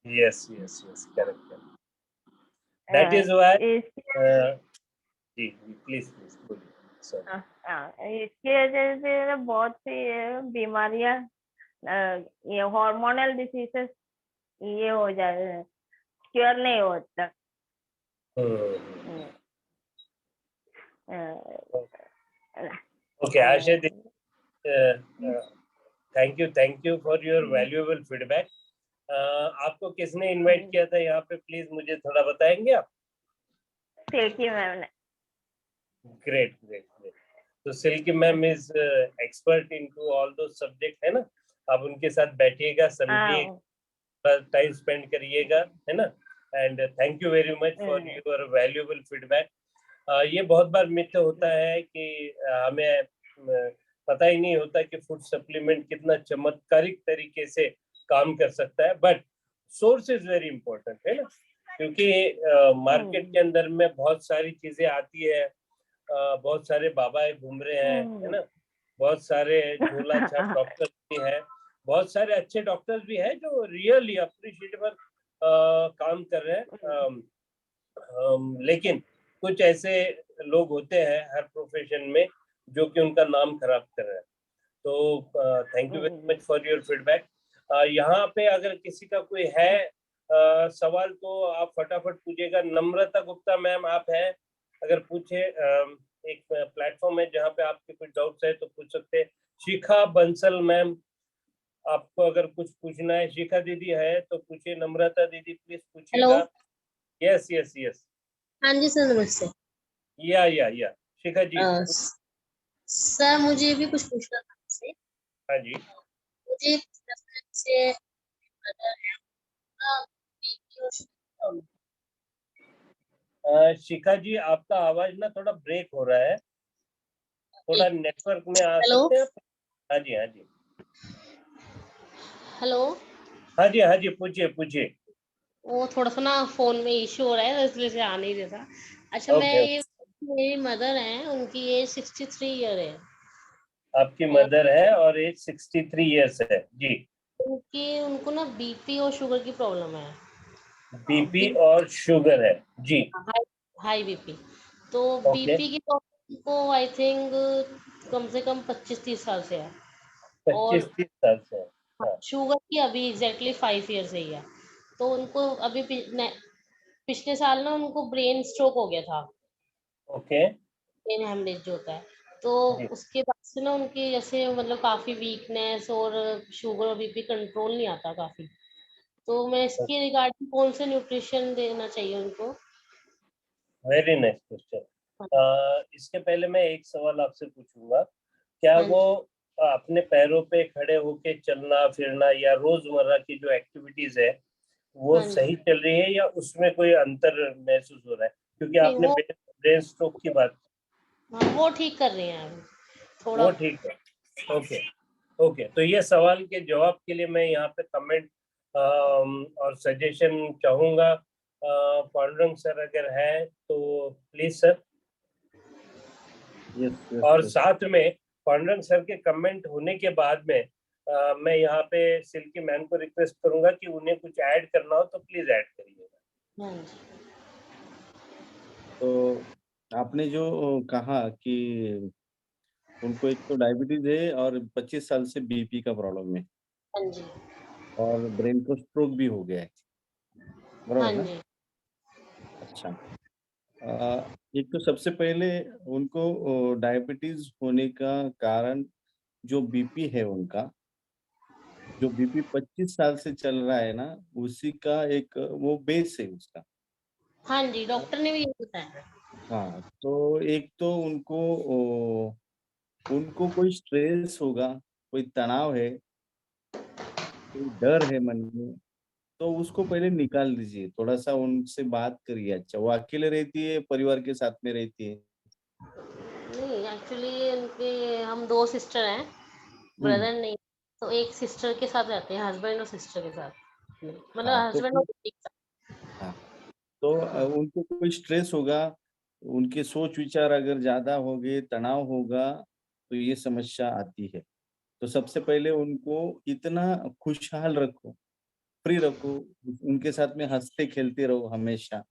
Yes yes yes, correct. That is why जी प्लीज बोलिए। इसकी वजह से बहुत सी बीमारियां, ये हार्मोनल डिसीजेस ये हो जाते हैं, क्योर नहीं होता। Okay Asha the, thank you for your valuable feedback. आपको किसने इनवाइट किया था यहाँ पे, प्लीज मुझे थोड़ा बताएंगे आप? सिल्की मैम ने। ग्रेट। तो Silky ma'am is expert into all दो सब्जेक्ट, है ना। आप उनके साथ बैठिएगा, समझिएगा, टाइम स्पेंड करिएगा, है ना। And thank you very much for your valuable feedback. ये बहुत बार मिथ होता है कि हमें पता ही नहीं होता कि फूड सप्लीमेंट कितना चमत्कारिक तरीके से काम कर सकता है, but source is very important, है ना। क्योंकि मार्केट के अंदर में बहुत सारी चीजें आती है, बहुत सारे बाबा घूम रहे हैं, है ना, बहुत सारे झोला छाप डॉक्टर भी है, बहुत सारे अच्छे डॉक्टर्स भी हैं जो रियली अप्रिशिएटेबल काम कर रहे हैं, लेकिन कुछ ऐसे लोग होते हैं हर प्रोफेशन में जो कि उनका नाम खराब कर रहे हैं। तो thank you very much for your feedback. यहाँ पे अगर किसी का कोई है सवाल तो आप फटाफट पूछिएगा। नम्रता गुप्ता मैम आप हैं, अगर पूछे, एक प्लेटफॉर्म है जहाँ पे आपके कुछ डाउट्स है तो पूछ सकते हैं। शिखा बंसल मैम, आपको अगर कुछ पूछना है, शिखा दीदी है तो पूछिए। नम्रता दीदी प्लीज पूछिएगा। यस यस यस, हाँ जी सर, नमस्ते। या शिखा जी। सर मुझे भी कुछ पूछना था आपसे। हाँ जी। मुझे से शिखा जी आपका आवाज ना थोड़ा ब्रेक हो रहा है, थोड़ा नेटवर्क में आ सकते हैं? हाँ जी। हेलो। हाँ जी पूछिए। वो थोड़ा सा ना फोन में इश्यू हो रहा है, इसलिए से आ नहीं देता। अच्छा, मेरी मदर है, उनकी एज 63 ईयर है। आपकी मदर है और एज 63 ईयर्स है जी। उनको ना बीपी और शुगर की प्रॉब्लम है। बीपी और शुगर है जी। High BP. तो बीपी की प्रॉब्लम को आई थिंक कम से कम 25-30 साल से है। 25-30 साल से है। शुगर की अभी एग्जैक्टली 5 ईयर से ही है। तो उनको अभी पिछले साल ना उनको ब्रेन स्ट्रोक हो गया था। ओके। ब्रेन हेमरेज जो होता है, तो उसके बाद से ना उनकी जैसे मतलब काफी वीकनेस और शुगर और बीपी कंट्रोल नहीं आता काफी। तो मैं इसके रिगार्डिंग कौन से न्यूट्रिशन देना चाहिए उनको? Very nice question. इसके पहले मैं एक सवाल आपसे पूछूंगा, क्या हाँ वो जी। अपने पैरों पे खड़े होके चलना फिरना या रोजमर्रा की जो एक्टिविटीज है वो हाँ जी। सही चल रही है या उसमें कोई अंतर महसूस हो रहा है? क्योंकि नहीं, आपने वो ब्रेन स्ट्रोक की बात, हाँ, वो ठीक कर रही हैं अभी थोड़ा। वो ठीक है। ओके ओके, तो ये सवाल के जवाब के लिए मैं यहाँ पे कमेंट और सजेशन चाहूंगा। पांडुरंग सर अगर है तो प्लीज सर। यस और यस। साथ में पांडुरंग सर के कमेंट होने के बाद में मैं यहाँ पे सिल्की मैम को रिक्वेस्ट करूंगा कि उन्हें कुछ ऐड करना हो तो प्लीज ऐड करिएगा। हाँ जी। तो आपने जो कहा कि उनको एक तो डायबिटीज है और 25 साल से बीपी का प्रॉब्लम है हाँ जी। और ब्रेन को स्ट्रोक भी हो गया है, हाँ बराबर ना? जी। अच्छा। एक तो सबसे पहले उनको डायबिटीज होने का कारण जो बीपी है उनका, जो बीपी 25 साल से चल रहा है ना, उसी का एक वो बेस है उसका। हाँ जी, डॉक्टर ने भी यही बताया। हाँ, तो एक तो उनको कोई स्ट्रेस होगा, कोई तनाव है, कोई डर है मन में, तो उसको पहले निकाल दीजिए। थोड़ा-सा उनसे बात करिए। अच्छा, वो अकेले रहती है, परिवार के साथ में रहती है? नहीं, एक्चुअली उनके हम 2 सिस्टर हैं, हुँ। ब्रदर नहीं। तो एक सिस्टर के साथ रहते हैं, हस्बैंड और सिस्टर के साथ। मतलब हाँ, तो हस्बैंड और फिर बेटी के साथ। हाँ, तो हाँ। उनको कोई स्ट्रेस होगा, उनके सोच-विचार अगर ज़्यादा होंगे, तनाव होगा, तो ये समस्या आती है। तो सबसे पहले उनको इतना खुशहाल रखो, फ्री रखो, उनके साथ में हँसते-खेलते रहो हमेशा,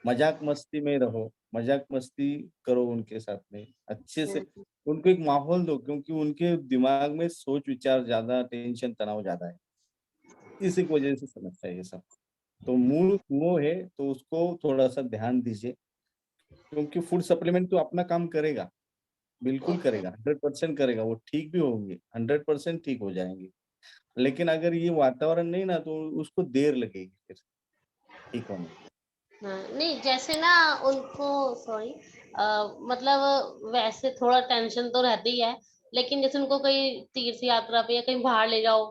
मज़ाक-मस्ती में रहो, मज़ाक-मस्ती करो उनके साथ में, अच्छे से हुँ। उनको एक माहौल दो क्योंकि उनके दिमाग में सोच-विचार ज़्यादा, टेंशन, तनाव ज़्यादा है। इसी की वजह से समस्या है ये सब। तो मूल वो है, तो उसको थोड़ा-सा ध्यान दीजिए क्योंकि फूड सप्लीमेंट तो अपना काम करेगा, बिल्कुल ओके। करेगा, 100% करेगा, वो ठीक भी होंगे, 100% ठीक हो जाएँगे। लेकिन अगर ये वातावरण नहीं ना तो उसको देर लगेगी फिर ठीक होने में। हाँ, नहीं जैसे ना उनको सॉरी मतलब वैसे थोड़ा टेंशन तो रहती ही है, लेकिन जैसे उनको कहीं तीर्थ यात्रा पे या कहीं बाहर ले जाओ,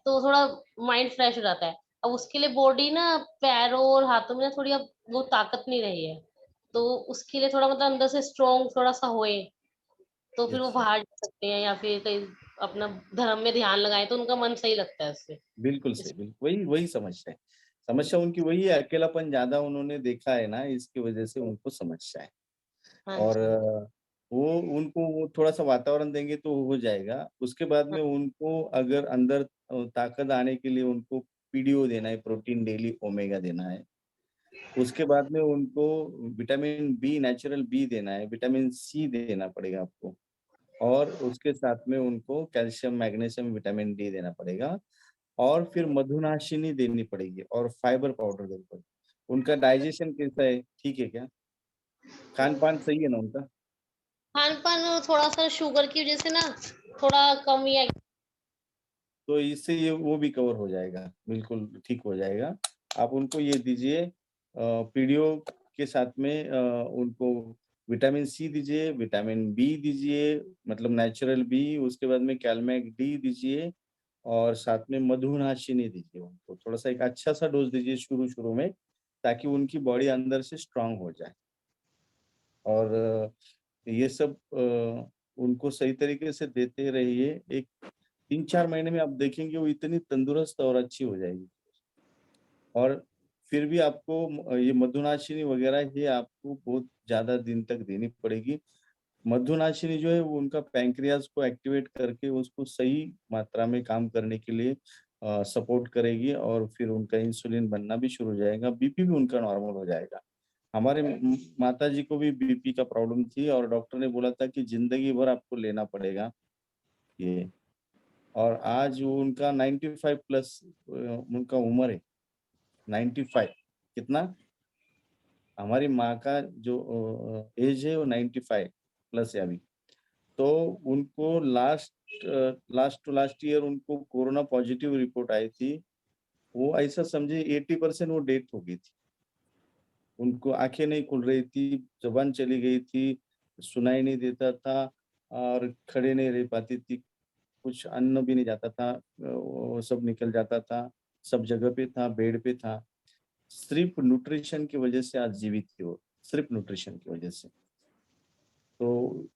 तो थोड़ा माइंड फ्रेश हो जाता है। अब उसके लिए बॉडी ना पैरों और हाथों में ना थोड़ी अब वो ताकत नहीं रही है, तो उसके लिए थोड़ा मतलब अंदर से स्ट्रॉन्ग थोड़ा-सा होए, तो फिर वो यस, यस। बाहर जा सकते हैं या फिर कहीं अपना धर्म में ध्यान लगाएँ, तो उनका मन सही लगता है उससे। बिल्कुल सही, इस वही वही समस्या है। समस्या उनकी वही है, अकेलापन ज़्यादा उन्होंने देखा है ना, इसकी वजह से उनको समस्या है। हाँ और जी। वो उनको वो थोड़ा-सा वातावरण देंगे तो हो जाएगा। उसके बाद हाँ, में उनको अगर अंदर ताकत आने के लिए उनको पीडीओ देना है, प्रोटीन डेली ओमेगा देना है। उसके बाद में उनको विटामिन बी, नेचुरल बी देना है, विटामिन सी देना पड़ेगा आपको और उसके साथ में उनको कैल्शियम, मैग्नीशियम, विटामिन डी देना पड़ेगा और फिर मधुनाशिनी देनी पड़ेगी और फाइबर पाउडर देनी पड़ेगी। उनका डाइजेशन कैसा है? ठीक है क्या? खान-पान सही है ना उनका? खान-पान थोड़ा-सा शुगर की वज़ह से ना थोड़ा कम ही है। तो इससे ये वो भी कवर हो जाएगा, बिल्कुल ठीक हो जाएगा। आप उनको ये दीजिए पीडीओ के साथ में उनको विटामिन सी दीजिए, विटामिन बी दीजिए मतलब नेचुरल बी, उसके बाद में कैलमैक डी दीजिए और साथ में मधुनाशिनी दीजिए उनको। थोड़ा-सा एक अच्छा-सा डोज़ दीजिए शुरू-शुरू में, ताकि उनकी बॉडी अंदर से स्ट्रॉन्ग हो जाए और ये सब उनको सही तरीके से देते रहिए। एक 3-4 महीने में आप देखेंगे वो इतनी तंदुरुस्त और अच्छी हो जाएगी। और फिर भी आपको ये मधुनाशिनी वगैरह ये आपको बहुत ज़्यादा दिन तक देनी पड़ेगी। मधुनाशिनी जो है वो उनका पैंक्रियाज़ को एक्टिवेट करके उसको सही मात्रा में काम करने के लिए सपोर्ट करेगी और फिर उनका इंसुलिन बनना भी शुरू हो जाएगा, बीपी भी उनका नॉर्मल हो जाएगा। हमारे माताजी को भी बीपी का प्रॉब्लम थी और डॉक्टर ने बोला था कि ज़िंदगी भर आपको लेना पड़ेगा ये और आज वो उनका 95 प्लस उनका उम्र है, 95 कितना? हमारी माँ का जो एज है वो 95 प्लस है अभी। तो उनको लास्ट टू लास्ट ईयर उनको कोरोना पॉजिटिव रिपोर्ट आई थी वो ऐसा समझे 80% वो डेथ हो गई थी। उनको आंखें नहीं खुल रही थी, जुबान चली गई थी, सुनाई नहीं देता था और खड़े नहीं रह पाती थी, कुछ अन्न भी नहीं जाता था, वो सब निकल जाता था, सब जगह पे था, बेड पे था। सिर्फ न्यूट्रिशन की वजह से आज जीवित थी वो, सिर्फ न्यूट्रिशन की वजह से। तो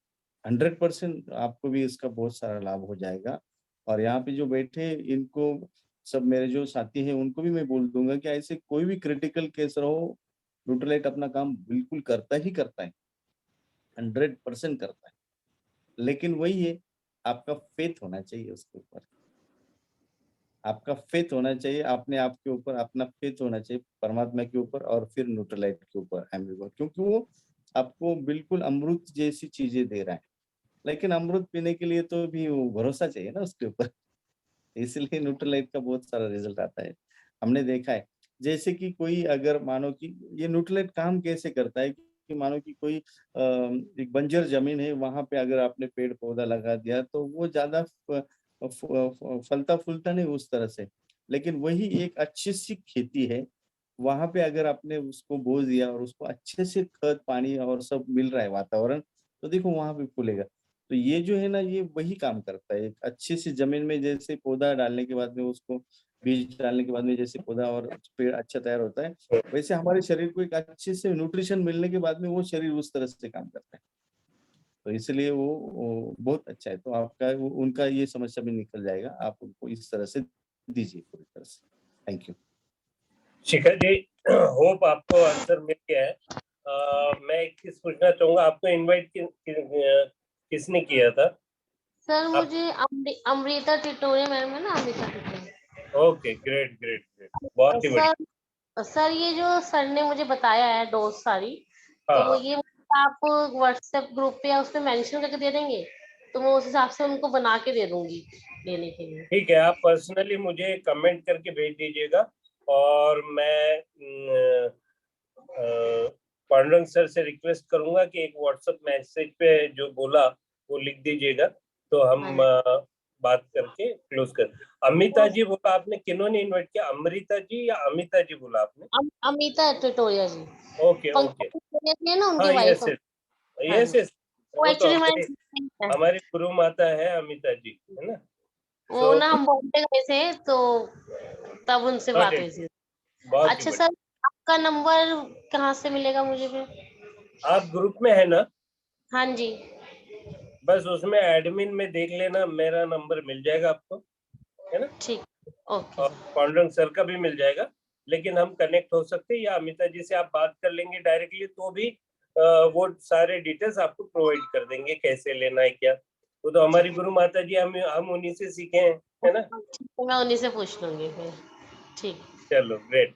100% आपको भी इसका बहुत सारा लाभ हो जाएगा। और यहाँ पे जो बैठे इनको सब मेरे जो साथी हैं उनको भी मैं बोल दूंगा कि ऐसे कोई भी क्रिटिकल केस रहो, न्यूट्रलाइट अपना काम बिल्कुल करता ही करता है, 100% करता है। लेकिन वही है, आपका फेथ होना चाहिए उसके ऊपर, आपका फेथ होना चाहिए अपने आप के ऊपर, अपना फेथ होना चाहिए परमात्मा के ऊपर और फिर न्यूट्रलाइट के ऊपर, एम्बिवर, क्योंकि वो आपको बिल्कुल अमृत जैसी चीजें दे रहा है। लेकिन अमृत पीने के लिए तो भी वो भरोसा चाहिए ना उसके ऊपर। इसलिए न्यूट्रलाइट का बहुत सारा रिजल्ट आता है, हमने देखा है। जैसे कि कोई अगर मानो कि ये न्यूट्रलाइट काम कैसे करता है कि मानो कि कोई एक बंजर जमीन है, वहां पे अगर आपने पेड़ पौधा लगा दिया तो वो ज्यादा फलता फूलता नहीं उस तरह से। लेकिन वही एक अच्छी सी खेती है, वहां पे अगर आपने उसको बो दिया और उसको अच्छे से खाद पानी और सब मिल रहा है वातावरण, तो देखो वहां पे फूलेगा। तो ये जो है ना, ये वही काम करता है। एक अच्छी सी जमीन में जैसे पौधा डालने के बाद में उसको बीज डालने के बाद में जैसे पौधा और पेड़ अच्छा तैयार होता है, वैसे हमारे शरीर को एक अच्छे से न्यूट्रिशन मिलने के बाद में वो शरीर उस तरह से काम करता है। तो इसलिए वो बहुत अच्छा है। तो आपका उनका ये समस्या भी निकल जाएगा, आप उनको इस तरह से दीजिए पूरी तरह से। Thank you. Shikha ji, hope आपको आंसर मिल गया है। मैं एक चीज पूछना चाहूंगा, आपको इनवाइट किसने किया था? सर मुझे अमृता टिटोरे मैम है ना, Amrita Titore. Okay, great great great, बहुत ही बढ़िया। सर ये जो सर ने मुझे बताया है डोज सारी, तो हाँ, ये आप व्हाट्सएप ग्रुप पे या उस पे मेंशन करके दे देंगे, तो मैं उस हिसाब से उनको बना के दे दूंगी लेने के लिए। ठीक है, आप पर्सनली मुझे कमेंट करके भेज दीजिएगा और मैं पांडुरंग सर से रिक्वेस्ट करूंगा कि एक व्हाट्सएप मैसेज पे जो बोला वो लिख दीजिएगा, तो हम बात करके क्लोज कर। अमिता जी बोला आपने, किन्होंने इनवाइट किया, अमृता जी या अमिता जी बोला आपने? अमिता टिटोरिया जी। ओके ओके, ना उनकी वाइफ। यस यस, वो वो तो एक्चुअली हमारी गुरु माता है अमिता जी, है ना? वो ना हम बॉम्बे गए थे तो तब उनसे बात हुई थी। अच्छा सर, आपका नंबर कहाँ से मिलेगा मुझे फिर? आप ग्रुप में है ना? हाँ जी। बस उसमें एडमिन में देख लेना, मेरा नंबर मिल जाएगा आपको, है ना? ठीक, ओके। और पांडुरंग सर का भी मिल जाएगा, लेकिन हम कनेक्ट हो सकते हैं या अमिता जी से आप बात कर लेंगे डायरेक्टली, तो भी वो सारे डिटेल्स आपको प्रोवाइड कर देंगे, कैसे लेना है क्या। वो तो हमारी गुरु माता जी, हम उन्हीं से सीखे हैं, है ना? तो मैं उन्हीं से पूछ लूंगी फिर। ठीक, चलो ग्रेट।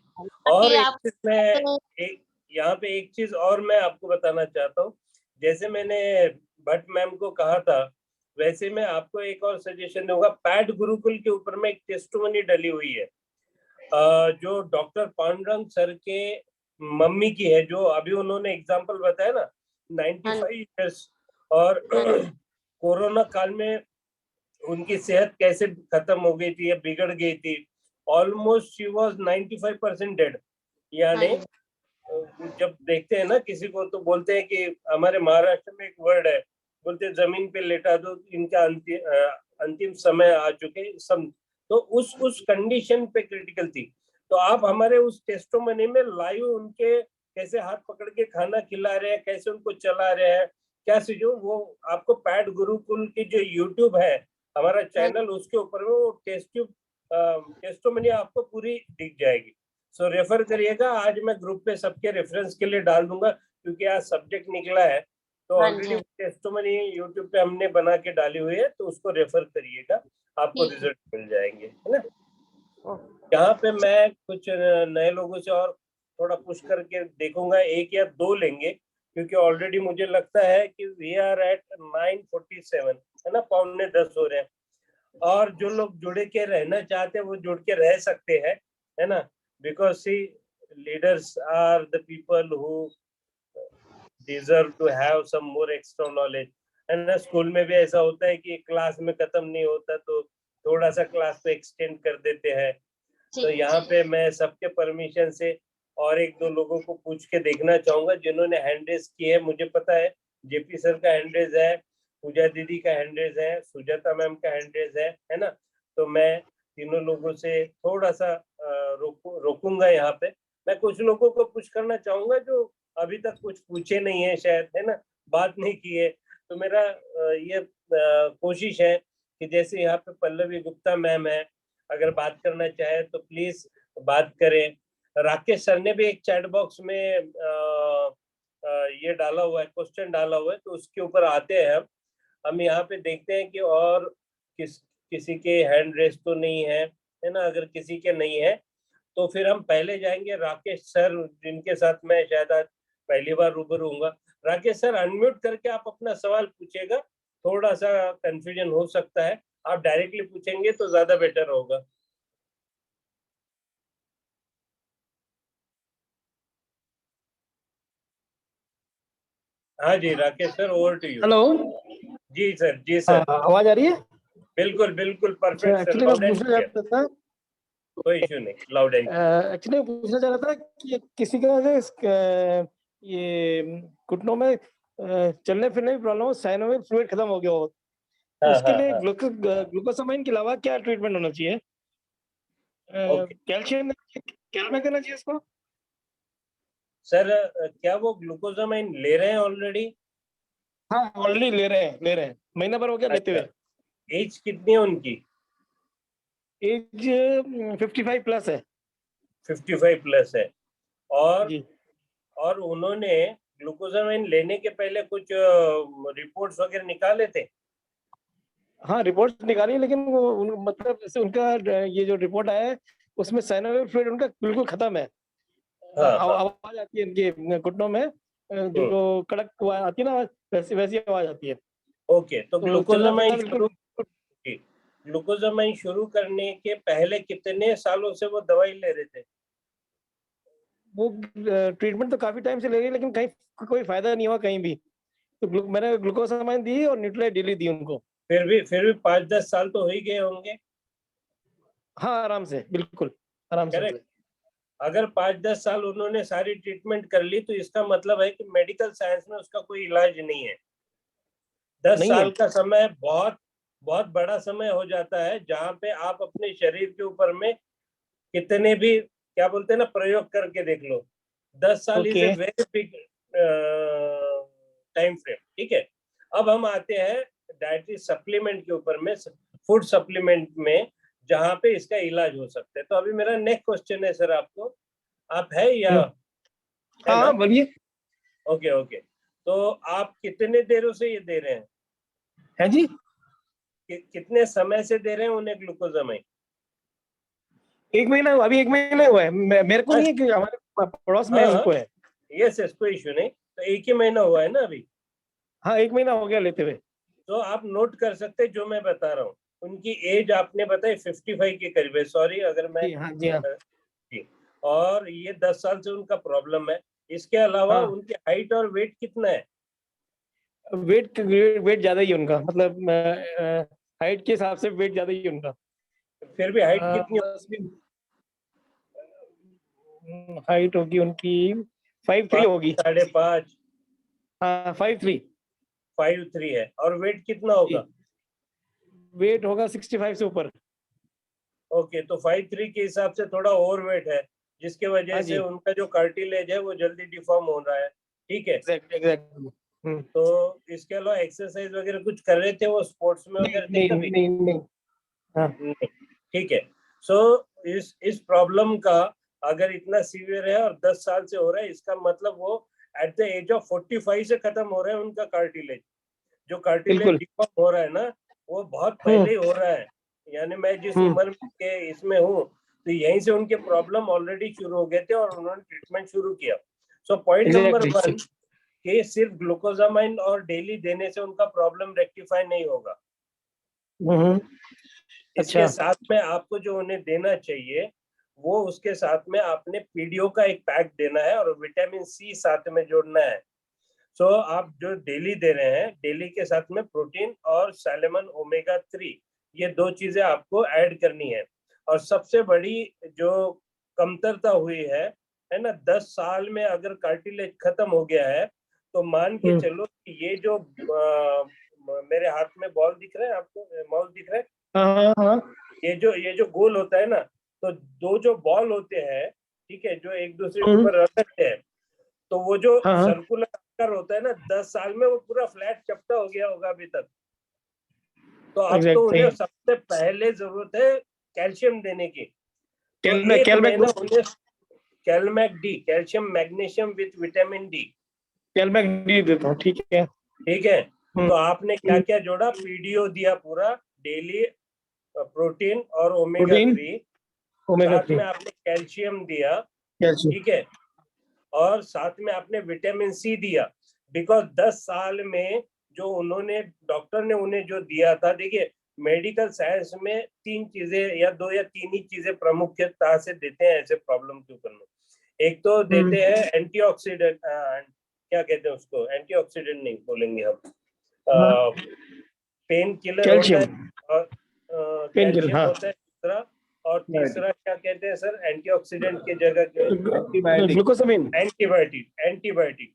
और एक चीज मैं यहाँ पे एक चीज और मैं आपको बताना चाहता हूँ, जैसे मैंने भट्ट मैम को कहा था, वैसे मैं आपको एक और सजेशन दूंगा। पैड गुरुकुल के ऊपर में एक टेस्टिमोनी डली हुई है, जो डॉक्टर पांडुरंग सर के मम्मी की है, जो अभी उन्होंने एग्जांपल बताया ना, 95 ईयर्स, और कोरोना काल में उनकी सेहत कैसे खत्म हो गई थी या बिगड़ गई थी, ऑलमोस्ट शी वाज 95% डेड। यानी जब देखते हैं ना किसी को, तो बोलते हैं कि हमारे महाराष्ट्र में एक वर्ड है, बोलते हैं जमीन पे लेटा दो, इनका अंतिम समय आ चुके सब। तो उस कंडीशन पे क्रिटिकल थी। तो आप हमारे उस टेस्टोमनी में लाइव उनके कैसे हाथ पकड़ के खाना खिला रहे हैं, कैसे उनको चला रहे हैं, क्या चीजों, वो आपको पैड गुरुकुल की जो यूट्यूब है हमारा चैनल, उसके ऊपर में वो टेस्टोमनी आपको पूरी दिख जाएगी। सो रेफर करिएगा। आज मैं ग्रुप पे सबके रेफरेंस के लिए डाल दूंगा, क्योंकि आज सब्जेक्ट निकला है, तो ऑलरेडी टेस्टोमनी यूट्यूब पे हमने बना के डाली हुई है, तो उसको रेफर करिएगा, आपको रिजल्ट मिल जाएंगे, है ना? यहाँ पे मैं कुछ नए लोगों से और थोड़ा पुश करके देखूंगा, 1 या 2 लेंगे, क्योंकि ऑलरेडी मुझे लगता है कि वी आर एट 9:47, है ना, 9:45 हो रहे हैं। और जो लोग जुड़े के रहना चाहते हैं वो जुड़ के रह सकते हैं, है ना? Because see leaders are the people who deserve to have some more extra knowledge, है ना? स्कूल में भी ऐसा होता है कि क्लास में खत्म नहीं होता, तो थोड़ा सा क्लास को एक्सटेंड कर देते हैं। तो यहाँ पे मैं सबके परमिशन से और एक दो लोगों को पूछ के देखना चाहूंगा जिन्होंने हैंड रेज की है। मुझे पता है जेपी सर का हैंड रेज है, पूजा दीदी का हैंड रेज है, सुजाता मैम का हैंड रेज है ना। तो मैं तीनों लोगों से थोड़ा सा रोकूंगा यहाँ पे। मैं कुछ लोगों को पूछ करना चाहूंगा जो अभी तक कुछ पूछे नहीं है शायद, है ना, बात नहीं की है। तो मेरा ये कोशिश है कि जैसे यहाँ पे पल्लवी गुप्ता मैम है, अगर बात करना चाहे तो प्लीज बात करें। राकेश सर ने भी एक चैट बॉक्स में ये डाला हुआ है, क्वेश्चन डाला हुआ है, तो उसके ऊपर आते हैं हम यहाँ पे देखते हैं कि और किसी के हैंड रेस तो नहीं है ना। अगर किसी के नहीं है तो फिर हम पहले जाएंगे राकेश सर, जिनके साथ मैं शायद आज पहली बार रूबरू हूँगा। राकेश सर अनम्यूट करके आप अपना सवाल पूछेगा, थोड़ा सा कंफ्यूजन हो सकता है, आप डायरेक्टली पूछेंगे तो ज्यादा बेटर होगा। हाँ जी Rakesh sir, over to you. Hello जी सर, जी सर। आवाज आ रही है? बिल्कुल बिल्कुल परफेक्ट सर, एक्चुअली मैं पूछना चाहता था, कोई इशू नहीं, लाउड एंड एक्चुअली मैं पूछना चाह रहा था कि किसी का ये घुटनों में चलने फिरने में प्रॉब्लम हो, साइनोवियल फ्लूइड खत्म हो गया हो, तो उसके लिए ग्लूकोसामाइन के अलावा क्या ट्रीटमेंट होना चाहिए? कैल्शियम क्या में करना चाहिए इसको? सर क्या वो ग्लूकोसामाइन ले रहे हैं ऑलरेडी? हाँ ऑलरेडी ले रहे हैं, महीना भर हो गया लेते हुए। एज कितनी है उनकी? एज 55 प्लस है। 55 प्लस है। और उन्होंने ग्लूकोसामाइन लेने के पहले कुछ रिपोर्ट्स वगैरह निकाले थे? हाँ रिपोर्ट निकाली, लेकिन वो मतलब जैसे उनका ये जो रिपोर्ट आया है उसमें साइनोवियल फ्लूइड उनका बिल्कुल खत्म है। आवाज आती है इनके घुटनों में, जो कड़क आवाज आती है ना, वैसी आवाज आती है। ओके, तो ग्लूकोसामाइन शुरू करने के पहले कितने सालों से वो दवाई ले रहे थे? वो ट्रीटमेंट तो काफी टाइम से ले रही है, लेकिन कहीं कोई फायदा नहीं हुआ कहीं भी। तो मैंने ग्लूकोसामाइन दी और न्यूट्रालाइट डेली दी उनको। फिर भी 5-10 साल तो हो ही गए होंगे। हाँ आराम से, बिल्कुल आराम से। अगर 5-10 साल उन्होंने सारी ट्रीटमेंट कर ली तो इसका मतलब है कि मेडिकल साइंस में उसका कोई इलाज नहीं है। 10 साल का समय बहुत बहुत बड़ा समय हो जाता है, जहाँ पे आप अपने शरीर के ऊपर में कितने भी क्या बोलते हैं ना प्रयोग करके देख लो। 10 साल is a very big time frame. ठीक है, अब हम आते हैं डाइटरी सप्लीमेंट के ऊपर में, फूड सप्लीमेंट में, जहाँ पे इसका इलाज हो सकता है। तो अभी मेरा नेक्स्ट क्वेश्चन है सर आपको, आप है या? हाँ बोलिए। ओके, तो आप कितने देरों से ये दे रहे हैं? है जी, कितने समय से दे रहे हैं उन्हें ग्लूकोसामाइन? 1 महीना हुआ, अभी 1 महीना हुआ है। मेरे को नहीं है कि हमारे पड़ोस में उनको है। यस कोई इशू नहीं, तो 1 ही महीना हुआ है ना अभी? हाँ 1 महीना हो गया लेते हुए। तो आप नोट कर सकते हैं जो मैं बता रहा हूँ। उनकी एज आपने बताई 55 के करीब है, सॉरी अगर मैं जी। और ये 10 साल से उनका प्रॉब्लम है। इसके अलावा उनकी हाइट और वेट कितना है? वेट ज्यादा ही उनका, मतलब हाइट के हिसाब से वेट ज्यादा ही उनका। फिर भी हाइट कितनी? हाइट होगी उनकी 5'3" होगी। 5.5। हाँ 5'3" है। और वेट कितना होगा? वेट होगा 65 से ऊपर। ओके, तो 5'3" के हिसाब से थोड़ा ओवर वेट है, जिसके वजह से उनका जो कार्टिलेज है वो जल्दी डिफॉर्म हो रहा है। ठीक है, एग्जैक्टली। तो इसके अलावा एक्सरसाइज वगैरह कुछ कर रहे थे वो स्पोर्ट्स में वगैरह? नहीं। ठीक है, सो इस प्रॉब्लम का अगर इतना सीवियर है और 10 साल से हो रहा है, इसका मतलब वो एट द एज ऑफ 45 से खत्म हो रहा है उनका कार्टिलेज। जो कार्टिलेज डिफॉर्म हो रहा है ना, वो बहुत पहले ही हो रहा है। यानी मैं जिस उम्र के इसमें हूँ, तो यहीं से उनके प्रॉब्लम ऑलरेडी शुरू हो गए थे और उन्होंने ट्रीटमेंट शुरू किया। सो पॉइंट नंबर 1 कि सिर्फ ग्लूकोसामाइन और डेली देने से उनका प्रॉब्लम रेक्टिफाई नहीं होगा। इसके साथ में आपको जो उन्हें देना चाहिए वो उसके साथ में आपने पीडीओ का एक पैक देना है और विटामिन सी साथ में जोड़ना है। सो आप जो डेली दे रहे हैं, डेली के साथ में प्रोटीन और सैलेमन ओमेगा 3, ये 2 चीजें आपको ऐड करनी है। और सबसे बड़ी जो कमतरता हुई है ना, 10 साल में अगर कार्टिलेज खत्म हो गया है तो मान के चलो कि ये जो मेरे हाथ में बॉल दिख रहा है आपको, माउस दिख रहा है, हाँ। ये जो गोल होता है ना, तो दो जो बॉल होते हैं, ठीक है, जो एक दूसरे के ऊपर रखते हैं, तो वो जो सर्कुलर आकार होता है ना, 10 साल में वो पूरा फ्लैट चपटा हो गया होगा अभी तक। तो अब तो उन्हें सबसे पहले जरूरत है कैल्शियम देने की। तो एक महीना उन्हें Calmac D, calcium magnesium with vitamin D, Calmac D देता हूँ, ठीक है। ठीक है, तो आपने क्या क्या जोड़ा, पीडीओ दिया पूरा डेली, प्रोटीन और ओमेगा 3, साथ में आपने कैल्शियम दिया, ठीक है, और साथ में आपने विटामिन सी दिया। बिकॉज 10 साल में जो उन्होंने, डॉक्टर ने उन्हें जो दिया था, देखिए मेडिकल साइंस में 3 चीजें या 2 या 3 ही चीजें प्रमुखता से देते हैं ऐसे प्रॉब्लम के ऊपर में। एक तो देते हैं एंटीऑक्सीडेंट, क्या कहते हैं उसको, एंटीऑक्सीडेंट नहीं बोलेंगे हम, पेन किलर होता है, और कैल्शियम होता है दूसरा, और तीसरा क्या कहते हैं सर, एंटीऑक्सीडेंट की जगह ग्लूकोसामिन, एंटीबायोटिक।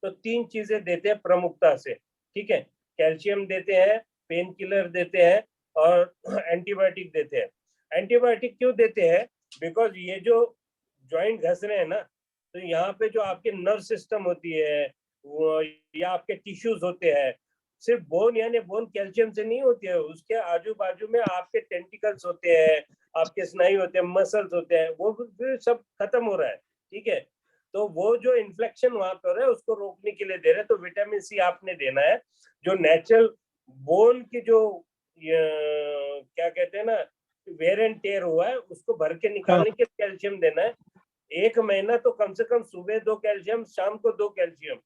तो 3 चीजें देते हैं प्रमुखता से, ठीक है, कैल्शियम देते हैं, पेन किलर देते हैं, और एंटीबायोटिक देते हैं। एंटीबायोटिक क्यों देते हैं? बिकॉज ये जो जॉइंट घस रहे हैं ना, तो यहाँ पे जो आपके नर्व सिस्टम होती है वो, या आपके टिश्यूज होते हैं, सिर्फ बोन, यानी बोन कैल्शियम से नहीं होती है, उसके आजू बाजू में आपके टेंटिकल्स होते हैं, आपके स्नायु होते हैं, मसल्स होते हैं, वो भी सब खत्म हो रहा है, ठीक है। तो वो जो इन्फ्लेक्शन वहां पर हो रहा है उसको रोकने के लिए दे रहे हैं। तो विटामिन सी आपने देना है, जो नेचुरल बोन की जो क्या कहते हैं ना, वेयर एंड टेयर हुआ है, उसको भर के निकालने के लिए कैल्शियम देना है। 1 महीना तो कम से कम सुबह 2 कैल्शियम, शाम को 2 कैल्शियम,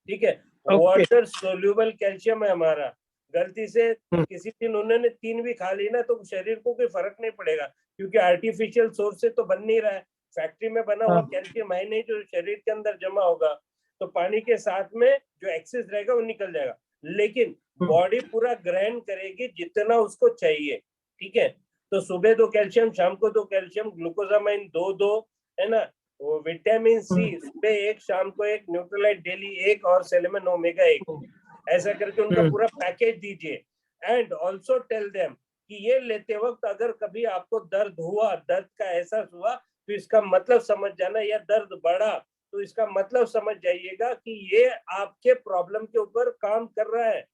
ठीक है। वाटर सोल्यूबल कैल्शियम है हमारा। गलती से किसी दिन उन्होंने 3 भी खा ली ना तो शरीर को कोई फर्क नहीं पड़ेगा, क्योंकि आर्टिफिशियल सोर्स से तो बन नहीं रहा है, फैक्ट्री में बना हुआ कैल्शियम है नहीं जो शरीर के अंदर जमा होगा। तो पानी के साथ में जो एक्सेस रहेगा वो निकल जाएगा, लेकिन बॉडी पूरा ग्रहण करेगी जितना उसको चाहिए, ठीक है। तो सुबह 2 कैल्शियम, शाम को 2 कैल्शियम, ग्लूकोजामाइन 2 है ना, वो विटामिन सी सुबह 1, शाम को 1, न्यूट्रलाइट डेली 1, और सेलेमन ओमेगा 1, ऐसा करके उनका पूरा पैकेज दीजिए। एंड ऑल्सो टेल देम कि ये लेते वक्त अगर कभी आपको दर्द हुआ, दर्द का एहसास हुआ, तो इसका मतलब समझ जाना, या दर्द बढ़ा तो इसका मतलब समझ जाइएगा कि ये आपके प्रॉब्लम के ऊपर काम कर रहा है।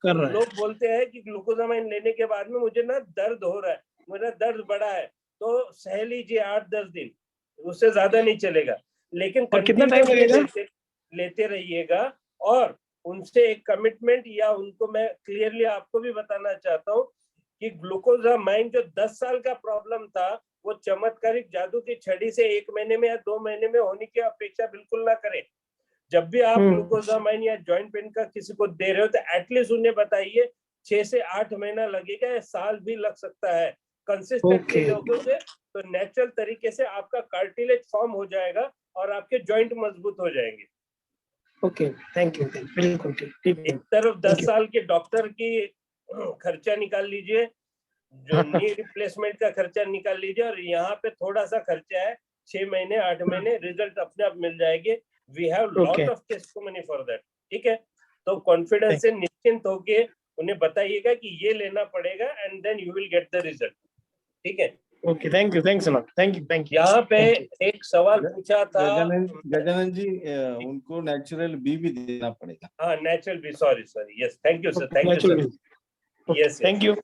लोग बोलते हैं कि ग्लूकोजामाइन लेने के बाद में मुझे ना दर्द हो रहा है, मेरा दर्द बढ़ा है, तो सह लीजिए 8-10 दिन, उससे ज्यादा नहीं चलेगा, लेकिन कितना टाइम लगेगा? लेते रहिएगा। और उनसे एक कमिटमेंट, या उनको मैं क्लियरली आपको भी बताना चाहता हूँ कि ग्लूकोजामाइन जो 10 साल का प्रॉब्लम था, वो चमत्कारिक जादू की छड़ी से 1 महीने में या 2 महीने में होने की अपेक्षा बिल्कुल ना करें। जब भी आप ग्लूकोजामाइन या जॉइंट पेन का किसी को दे रहे हो तो एटलीस्ट उन्हें बताइए 6 से 8 महीना लगेगा, या साल भी लग सकता है। कंसिस्टेंटली लोगों से तो नेचुरल तरीके से आपका कार्टिलेज फॉर्म हो जाएगा और आपके जॉइंट मजबूत हो जाएंगे। ओके, थैंक यू, बिल्कुल ठीक। एक तरफ 10 साल के डॉक्टर की खर्चा निकाल लीजिए, जो नी रिप्लेसमेंट का खर्चा निकाल लीजिए, और यहाँ पे थोड़ा सा खर्चा है, 6 महीने 8 महीने, रिजल्ट अपने आप मिल जाएंगे। We have lot of test money for that, ठीक है। तो कॉन्फिडेंस से निश्चिंत होके उन्हें बताइएगा कि ये लेना पड़ेगा, and then you will get the result, ठीक है। Okay, thank you, thanks a lot, thank you. यहाँ पे एक सवाल पूछा था गजानन जी, उनको नेचुरल बी भी देना पड़ेगा। हाँ, natural be, sorry, yes, thank you sir, thank you sir, yes, thank you.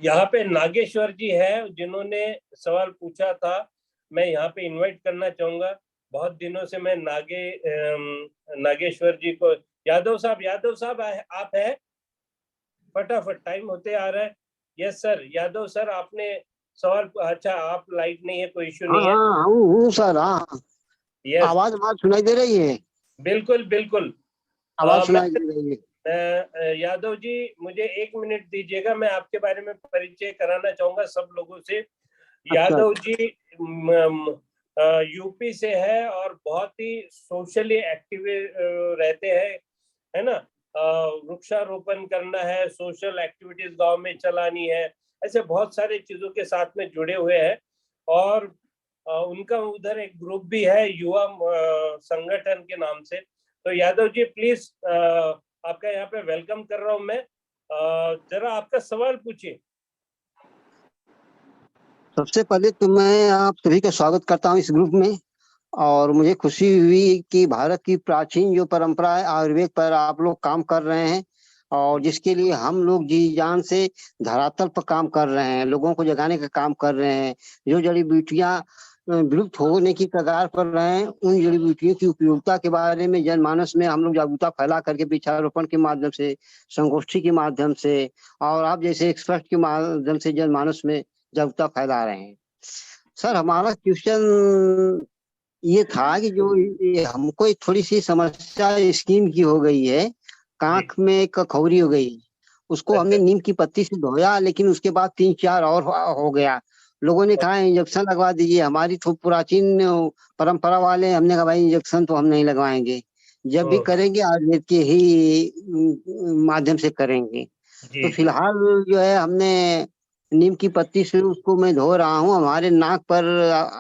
यहाँ पे नागेश्वर जी है जिन्होंने सवाल पूछा था, मैं यहाँ पे इनवाइट करना चाहूंगा। बहुत दिनों से मैं नागेश्वर जी को, यादव साहब आप हैं? फटाफट, टाइम होते आ रहा है। यस सर, यादव सर, आपने सवाल, अच्छा आप लाइट नहीं है, कोई इश्यू नहीं है। हूँ सर, हाँ। यस, आवाज सुनाई दे रही है? बिल्कुल आवाज सुनाई दे रही है। यादव जी, मुझे 1 मिनट दीजिएगा, मैं आपके बारे में परिचय कराना चाहूंगा सब लोगों से। यादव जी यूपी से है और बहुत ही सोशली एक्टिव रहते हैं, है ना। वृक्षारोपण करना है, सोशल एक्टिविटीज गांव में चलानी है, ऐसे बहुत सारे चीजों के साथ में जुड़े हुए हैं। और उनका उधर एक ग्रुप भी है युवा संगठन के नाम से। तो यादव जी प्लीज आपका यहाँ पे वेलकम कर रहा हूँ मैं। जरा आपका सवाल पूछिए। सबसे पहले तो मैं आप सभी का स्वागत करता हूँ इस ग्रुप में, और मुझे खुशी हुई कि भारत की प्राचीन जो परंपरा है आयुर्वेद पर आप लोग काम कर रहे हैं, और जिसके लिए हम लोग जी जान से धरातल पर काम कर रहे हैं, लोगों को जगाने का काम कर रहे हैं। जो जड़ी बूटियां विलुप्त होने की कगार पर रहे हैं, उन जड़ी बूटियों की उपयोगिता के बारे में जनमानस में हम लोग जागरूकता फैला करके वृक्षारोपण के माध्यम से, संगोष्ठी के माध्यम से, और आप जैसे एक्सपर्ट के माध्यम से जनमानस में जागरूकता फैला रहे हैं। सर हमारा क्वेश्चन ये था कि जो ये हमको एक थोड़ी सी समस्या स्किन की हो गई है, कांख में कखौरी हो गई, उसको हमने नीम की पत्ती से धोया, लेकिन उसके बाद 3-4 और हो गया। लोगों ने कहा इंजेक्शन लगवा दीजिए, हमारी तो प्राचीन परंपरा वाले, हमने कहा भाई इंजेक्शन तो हम नहीं लगवाएंगे, जब भी करेंगे आयुर्वेद के ही माध्यम से करेंगे। तो फिलहाल जो है हमने नीम की पत्ती से उसको मैं धो रहा हूँ, हमारे नाक पर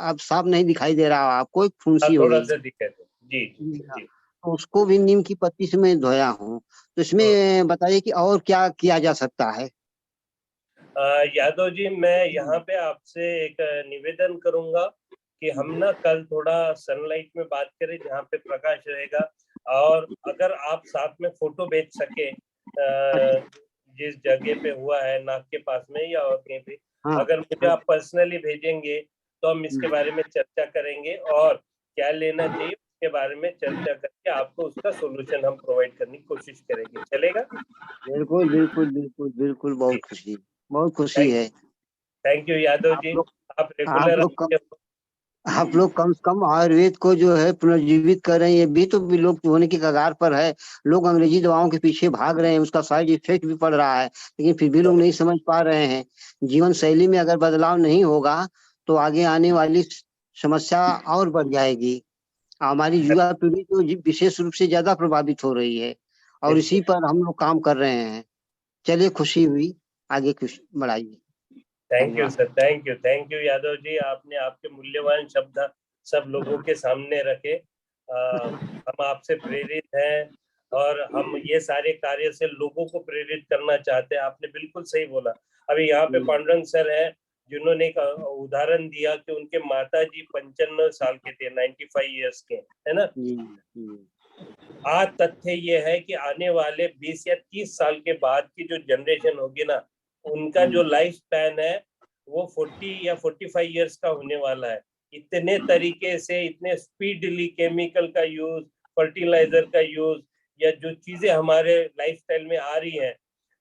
अब साफ नहीं दिखाई दे रहा, आपको एक फुंसी हो थोड़ा गई। सा दिक्कत है। जी जी जी। तो उसको भी नीम की पत्ती से मैं धोया हूँ। तो इसमें बताइए कि और क्या किया जा सकता है। यादव जी मैं यहाँ पे आपसे एक निवेदन करूंगा कि हम ना कल थोड़ा सनलाइट में बात करें जहाँ पे प्रकाश रहेगा, और अगर आप साथ में फोटो भेज सके जिस जगह पे हुआ है नाक के पास में या और कहीं पे, अगर मुझे आप पर्सनली भेजेंगे तो हम इसके बारे में चर्चा करेंगे और क्या लेना चाहिए उसके बारे में चर्चा करके आपको उसका सोल्यूशन हम प्रोवाइड करने की कोशिश करेंगे। चलेगा? बिल्कुल बिल्कुल बिल्कुल बिल्कुल, बहुत खुशी है। थैंक यू यादव जी, आप रेगुलर आप लोग कम से कम आयुर्वेद को जो है पुनर्जीवित कर रहे हैं। ये भी तो विलुप्त होने की कगार पर है, लोग अंग्रेजी दवाओं के पीछे भाग रहे हैं, उसका साइड इफेक्ट भी पड़ रहा है, लेकिन फिर भी लोग नहीं समझ पा रहे हैं। जीवन शैली में अगर बदलाव नहीं होगा तो आगे आने वाली समस्या और बढ़ जाएगी। हमारी युवा पीढ़ी तो विशेष रूप से ज्यादा प्रभावित हो रही है, और इसी पर हम लोग काम कर रहे हैं। चलिए खुशी हुई, आगे कुछ बढ़ाइए। Thank you sir, thank you Yadav ji, आपने आपके मूल्यवान शब्द सब लोगों के सामने रखे। हम आपसे प्रेरित हैं और हम ये सारे कार्य से लोगों को प्रेरित करना चाहते हैं। आपने बिल्कुल सही बोला। अभी यहाँ पे पांडुरंग सर है जिन्होंने एक उदाहरण दिया कि उनके माता जी 55 साल के थे, 95 इयर्स के, है ना। आज तथ्य ये है कि आने वाले 20 या 30 साल के बाद की जो जनरेशन होगी ना, उनका जो लाइफ स्पैन है वो 40 या 45 इयर्स का होने वाला है। इतने तरीके से, इतने स्पीडली केमिकल का यूज, फर्टिलाइजर का यूज, या जो चीजें हमारे लाइफस्टाइल में आ रही हैं,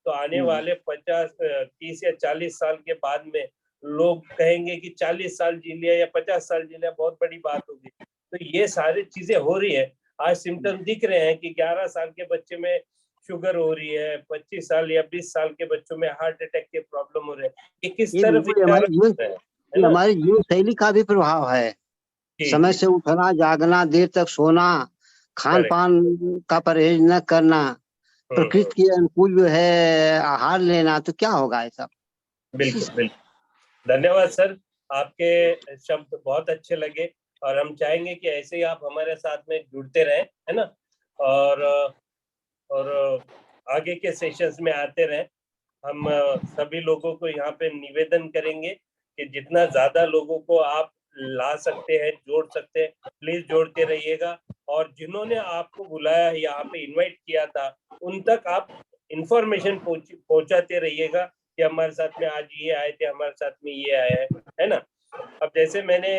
तो आने वाले 50, 30 या 40 साल के बाद में लोग कहेंगे कि 40 साल जी लिया या 50 साल जी लिया, बहुत बड़ी बात होगी। तो ये सारी चीजें हो रही है। आज सिम्टम दिख रहे हैं कि 11 साल के बच्चे में शुगर हो रही है, 25 साल या 20 साल के बच्चों में हार्ट अटैक के प्रॉब्लम हो रहे हैं। ये किस तरफ हमारे जीवन शैली का भी प्रभाव है। समय से उठना, जागना, देर तक सोना, खान पान का परहेज न करना, प्रकृति के अनुकूल जो है आहार लेना, तो क्या होगा ऐसा। बिल्कुल बिल्कुल, धन्यवाद सर, आपके शब्द बहुत अच्छे लगे और हम चाहेंगे कि ऐसे ही आप हमारे साथ में जुड़ते रहें, है ना, और आगे के सेशंस में आते रहें। हम सभी लोगों को यहाँ पे निवेदन करेंगे कि जितना ज्यादा लोगों को आप ला सकते हैं, जोड़ सकते हैं, प्लीज जोड़ते रहिएगा। और जिन्होंने आपको बुलाया, यहाँ पे इनवाइट किया था, उन तक आप इंफॉर्मेशन पहुंचाते रहिएगा कि हमारे साथ में आज ये आए थे, हमारे साथ में ये आया है ना। अब जैसे मैंने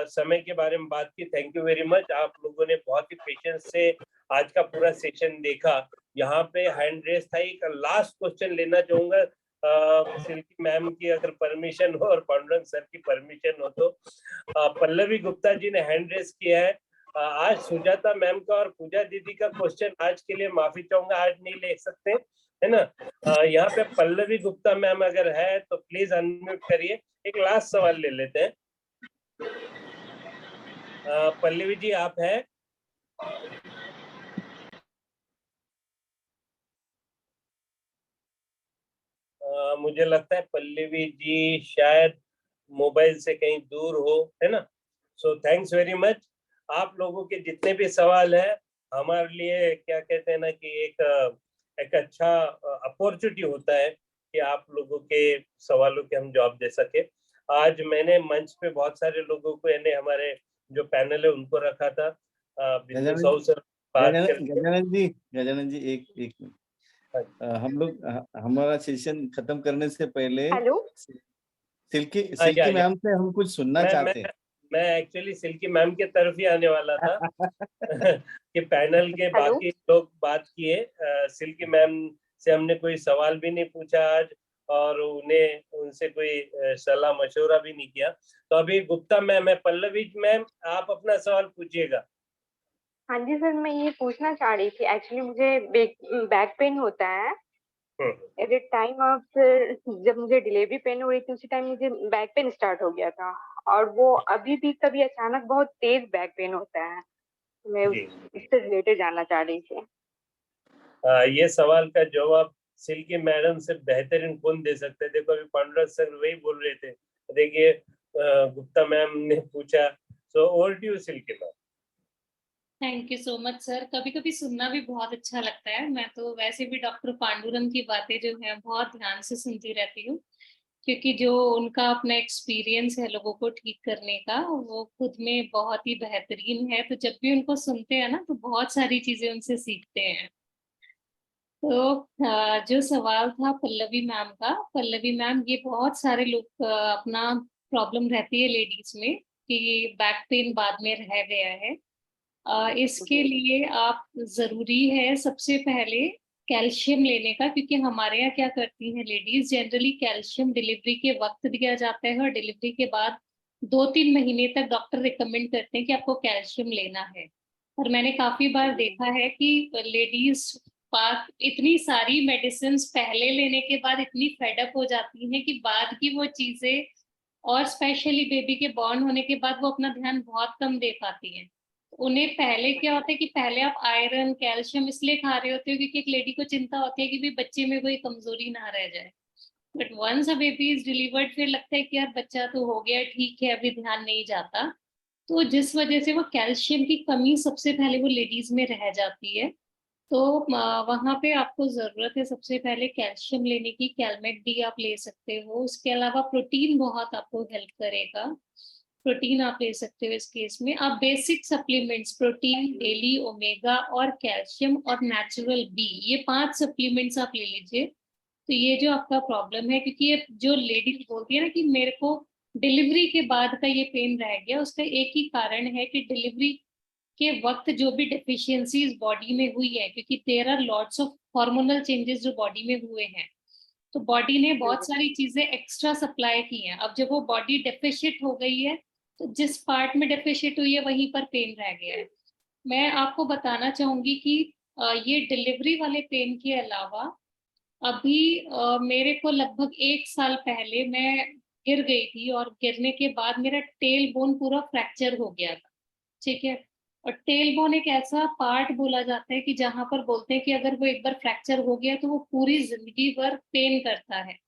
समय के बारे में बात की, थैंक यू वेरी मच। आप लोगों ने बहुत ही पेशेंस से आज का पूरा सेशन देखा। यहाँ पे हैंड रेस था, एक लास्ट क्वेश्चन लेना चाहूंगा, सिल्की मैम की अगर परमिशन हो और पांडुरंग सर की परमिशन हो तो। पल्लवी गुप्ता जी ने हैंड रेस किया है। आज सुजाता मैम का और पूजा दीदी का क्वेश्चन आज के लिए माफी चाहूंगा, आज नहीं ले सकते, है ना। यहाँ पे पल्लवी गुप्ता मैम अगर है तो प्लीज अनम्यूट करिए, एक लास्ट सवाल ले लेते हैं। पल्लवी जी आप हैं? मुझे लगता है पल्लवी जी शायद मोबाइल से कहीं दूर हो, है ना। So thanks very much. आप लोगों के जितने भी सवाल है हमारे लिए क्या कहते हैं ना कि एक अच्छा अपॉर्चुनिटी होता है कि आप लोगों के सवालों के हम जवाब दे सके। आज मैंने मंच पे बहुत सारे लोगों को, यानी हमारे जो पैनल है उनको रखा था। बिजनेस हाउस गजानन जी एक मिनट, हम लोग हमारा सेशन खत्म करने से पहले सिल्की मैम से हम कुछ सुनना चाहते हैं। मैं एक्चुअली सिल्की मैम के तरफ ही आने वाला था कि पैनल के बाकी लोग बात किए, सिल्की मैम से हमने कोई सवाल भी नहीं पूछा आज और उनसे कोई सलाह मशवरा भी नहीं किया। तो अभी गुप्ता मैम है, पल्लवी मैम आप अपना सवाल पूछिएगा। हाँ जी सर, मैं ये पूछना चाह रही थी, एक्चुअली मुझे बैक पेन होता है एट द टाइम ऑफ, जब मुझे डिलीवरी पेन हो रही थी उसी टाइम मुझे बैक पेन स्टार्ट हो गया था और वो अभी भी कभी अचानक बहुत तेज बैक पेन होता है। मैं इससे रिलेटेड जानना चाह रही थी। ये सवाल का जवाब सिल्की मैडम से बेहतरीन कौन दे सकते हैं। देखो अभी पांडुरंग सर वही बोल रहे थे, देखिए गुप्ता मैम ने पूछा, so over to you Silky ma'am. Thank you so much sir. कभी कभी सुनना भी बहुत अच्छा लगता है। मैं तो वैसे भी डॉक्टर पांडुरंग की बातें जो है बहुत ध्यान से सुनती रहती हूँ, क्योंकि जो उनका अपना एक्सपीरियंस है लोगों को ठीक करने का वो खुद में बहुत ही बेहतरीन है। तो जब भी उनको सुनते हैं ना तो बहुत सारी चीजें उनसे सीखते हैं। तो जो सवाल था पल्लवी मैम का, पल्लवी मैम ये बहुत सारे लोग अपना प्रॉब्लम रहती है लेडीज में कि बैक पेन बाद में रह गया है। इसके लिए आप जरूरी है सबसे पहले कैल्शियम लेने का, क्योंकि हमारे यहाँ क्या करती हैं लेडीज, जनरली कैल्शियम डिलीवरी के वक्त दिया जाता है और डिलीवरी के बाद 2-3 महीने तक डॉक्टर रिकमेंड करते हैं कि आपको कैल्शियम लेना है। और मैंने काफी बार देखा है कि लेडीज पास इतनी सारी मेडिसिन पहले लेने के बाद इतनी फेडअप हो जाती हैं कि बाद की वो चीजें, और स्पेशली बेबी के बॉर्न होने के बाद वो अपना ध्यान बहुत कम दे पाती हैं। उन्हें पहले क्या होता है कि पहले आप आयरन कैल्शियम इसलिए खा रहे होते हो क्योंकि एक लेडी को चिंता होती है कि भी बच्चे में कोई कमजोरी ना रह जाए। But once a baby is delivered फिर लगता है कि यार बच्चा तो हो गया ठीक है, अभी ध्यान नहीं जाता। तो जिस वजह से वो कैल्शियम की कमी सबसे पहले वो लेडीज में रह जाती है। तो वहां पे आपको जरूरत है सबसे पहले कैल्शियम लेने की। कैलमेट डी आप ले सकते हो। उसके अलावा प्रोटीन बहुत आपको हेल्प करेगा। प्रोटीन आप ले सकते हो इस केस में। आप basic supplements protein, daily omega और कैल्शियम और नेचुरल बी, ये 5 सप्लीमेंट्स आप ले लीजिए। तो ये जो आपका प्रॉब्लम है, क्योंकि ये जो लेडीज बोलती है ना कि मेरे को डिलीवरी के बाद का ये पेन रह गया, उसका एक ही कारण है कि डिलीवरी के वक्त जो भी डेफिशिएंसीज बॉडी में हुई है, क्योंकि there are lots of hormonal changes जो बॉडी में हुए हैं, तो बॉडी ने बहुत सारी चीजें एक्स्ट्रा सप्लाई की हैं। अब जब वो बॉडी डेफिशिएट हो गई है तो जिस पार्ट में डेफिशिएट हुई है वहीं पर पेन रह गया है। मैं आपको बताना चाहूंगी कि ये डिलीवरी वाले पेन के अलावा अभी मेरे को लगभग 1 साल पहले मैं गिर गई थी और गिरने के बाद मेरा टेल बोन पूरा फ्रैक्चर हो गया था। ठीक है। और टेल बोन एक ऐसा पार्ट बोला जाता है कि जहां पर बोलते हैं कि अगर वो एक बार फ्रैक्चर हो गया तो वो पूरी जिंदगी भर पेन करता है।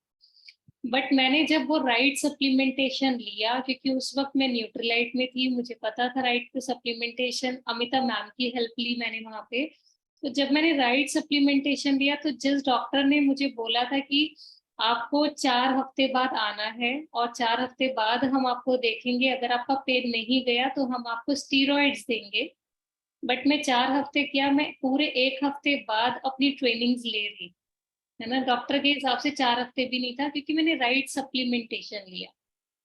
बट मैंने जब वो राइट सप्लीमेंटेशन लिया, क्योंकि उस वक्त मैं न्यूट्रीलाइट में थी, मुझे पता था राइट पे सप्लीमेंटेशन, अमिता मैम की हेल्प ली मैंने वहां पे। तो जब मैंने राइट सप्लीमेंटेशन लिया तो जिस डॉक्टर ने मुझे बोला था कि आपको 4 हफ्ते बाद आना है और 4 हफ्ते बाद हम आपको देखेंगे, अगर आपका पेन नहीं गया तो हम आपको स्टीरॉइड्स देंगे। बट मैं 4 हफ्ते क्या, मैं पूरे 1 हफ्ते बाद अपनी ट्रेनिंग्स ले रही, है ना। डॉक्टर के हिसाब से 4 हफ्ते भी नहीं था, क्योंकि मैंने राइट सप्लीमेंटेशन लिया।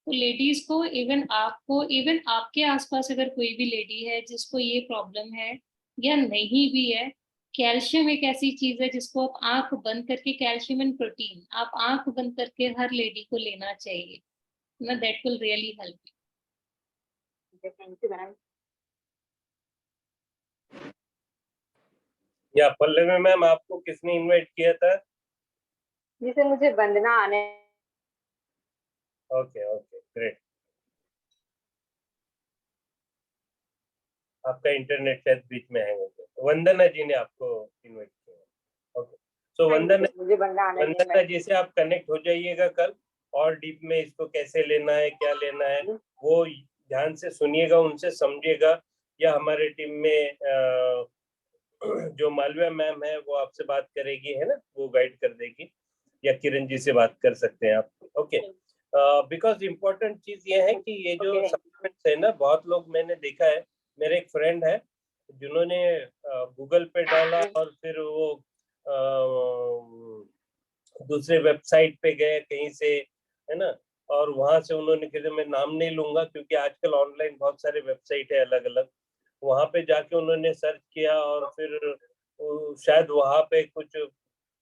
तो लेडीज को, इवन आपको, इवन आपके आसपास अगर कोई भी लेडी है जिसको ये प्रॉब्लम है या नहीं भी है, कैल्शियम एक ऐसी चीज है जिसको आप आंख बंद करके, कैल्शियम एंड प्रोटीन आप आंख बंद करके हर लेडी को लेना चाहिए ना। That will really help. Thank you ma'am. या पल्लवी मैम आपको किसने इनवाइट किया था? जी सर, मुझे वंदना आने। Okay okay great. आपका इंटरनेट शायद बीच में हैंग हो गया। वंदना जी ने आपको इनवाइट किया। ओके सो वंदना, मुझे बनना आना नहीं वंदना जी से आप कनेक्ट हो जाइएगा कल, और डीप में इसको कैसे लेना है, क्या लेना है, वो ध्यान से सुनिएगा, उनसे समझिएगा, या हमारे टीम में जो मालविया मैम है वो आपसे बात करेगी, है ना, वो गाइड कर देगी, या किरण जी से बात कर सकते हैं आप। ओके, बिकॉज इम्पोर्टेंट चीज ये है कि ये जो सप्लीमेंट्स है ना, बहुत लोग, मैंने देखा है, मेरे एक फ्रेंड है जिन्होंने गूगल पे डाला और फिर वो दूसरे वेबसाइट पे गए कहीं से, है ना, और वहां से उन्होंने कहा, मैं नाम नहीं लूंगा क्योंकि आजकल ऑनलाइन बहुत सारे वेबसाइट है अलग अलग, वहां पे जाके उन्होंने सर्च किया और फिर शायद वहां पे कुछ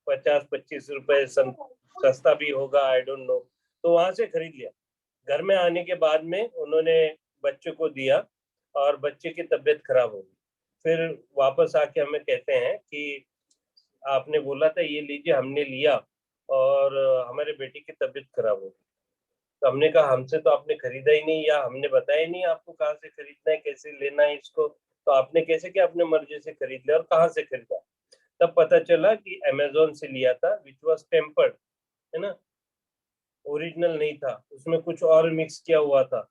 50-25 रुपए सस्ता भी होगा, आई डोंट नो, तो वहां से खरीद लिया। घर में आने के बाद में उन्होंने बच्चे को दिया और बच्चे की तबीयत खराब हो गई। फिर वापस आके हमें कहते हैं कि आपने बोला था ये लीजिए, हमने लिया और हमारे बेटी की तबीयत खराब हो गई। तो हमने कहा हमसे तो आपने खरीदा ही नहीं, या हमने बताया नहीं आपको कहाँ से खरीदना है, कैसे लेना है इसको, तो आपने कैसे कि अपने मर्जी से खरीद लिया और कहाँ से खरीदा। तब पता चला कि अमेज़न से लिया था, विच वाज टेम्पर्ड, है ना, ओरिजिनल नहीं था, उसमें कुछ और मिक्स किया हुआ था।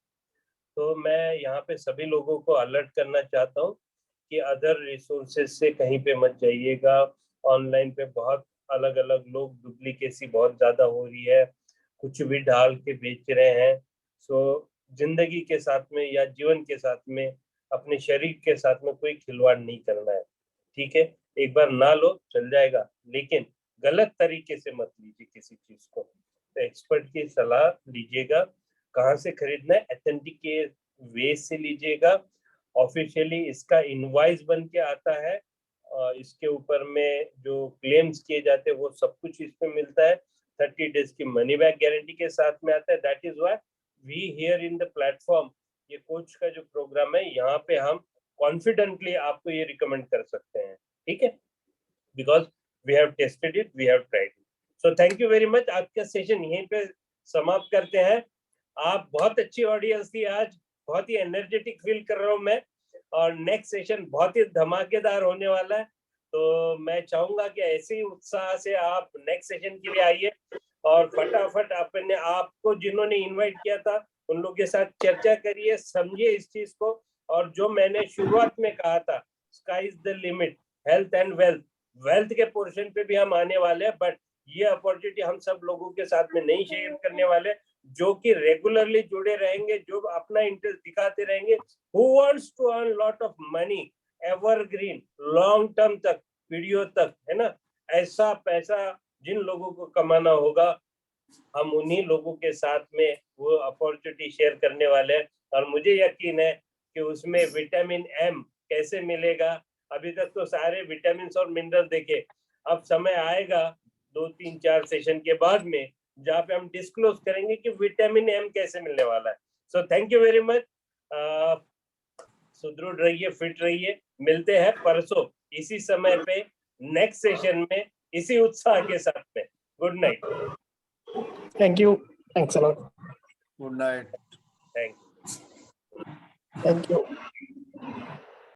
तो मैं यहाँ पे सभी लोगों को अलर्ट करना चाहता हूँ कि अदर रिसोर्सेज से कहीं पे मत जाइएगा। ऑनलाइन पे बहुत अलग अलग लोग, डुप्लीकेसी बहुत ज्यादा हो रही है, कुछ भी डाल के बेच रहे हैं। सो जिंदगी के साथ में या जीवन के साथ में, अपने शरीर के साथ में कोई खिलवाड़ नहीं करना है, ठीक है। एक बार ना लो चल जाएगा, लेकिन गलत तरीके से मत लीजिए किसी चीज को। तो एक्सपर्ट की सलाह लीजिएगा, कहाँ से खरीदना है, ऑथेंटिक वे से लीजिएगा। ऑफिशियली इसका इनवॉइस बन के आता है, इसके ऊपर में जो क्लेम्स किए जाते हैं वो सब कुछ इसमें मिलता है। 30 डेज की मनी बैक गारंटी के साथ में आता है। That is why we here in the platform, ये कोच का जो प्रोग्राम है, यहाँ पे हम कॉन्फिडेंटली आपको ये रिकमेंड कर सकते हैं, ठीक है, because we have tested it, we have tried it. So thank you very much. आज का सेशन यहीं पे समाप्त करते हैं। आप बहुत अच्छी ऑडियंस थी आज, बहुत ही एनर्जेटिक फील कर रहा हूँ मैं, और नेक्स्ट सेशन बहुत ही धमाकेदार होने वाला है। तो मैं चाहूंगा कि ऐसे ही उत्साह से आप नेक्स्ट सेशन के लिए आइए और फटाफट अपने आपको जिन्होंने इनवाइट किया था उन लोगों के साथ चर्चा करिए, समझिए इस चीज को। और जो मैंने शुरुआत में कहा था, sky is the limit, health and wealth, wealth के पोर्शन पे भी हम आने वाले हैं, बट ये अपॉर्चुनिटी हम सब लोगों के साथ में नहीं शेयर करने वाले, जो कि रेगुलरली जुड़े रहेंगे, जो अपना इंटरेस्ट दिखाते रहेंगे। Who wants to earn lot of money, evergreen, long term तक, वीडियो तक, है ना, ऐसा पैसा जिन लोगों को कमाना होगा, हम उन्हीं लोगों के साथ में वो अपॉर्चुनिटी शेयर करने वाले हैं। और मुझे यकीन है कि उसमें विटामिन एम कैसे मिलेगा। अभी तक तो सारे विटामिन और मिनरल देखे, अब समय आएगा 2-3-4 सेशन के बाद में जहाँ पे हम डिस्क्लोज करेंगे कि विटामिन एम कैसे मिलने वाला है। सो थैंक यू वेरी मच। सुदृढ़ रहिए, फिट रहिए। मिलते हैं परसों इसी समय पे नेक्स्ट सेशन में, इसी उत्साह के साथ में। Good night. Thank you, thanks a lot. Good night. Thank you. Thank you.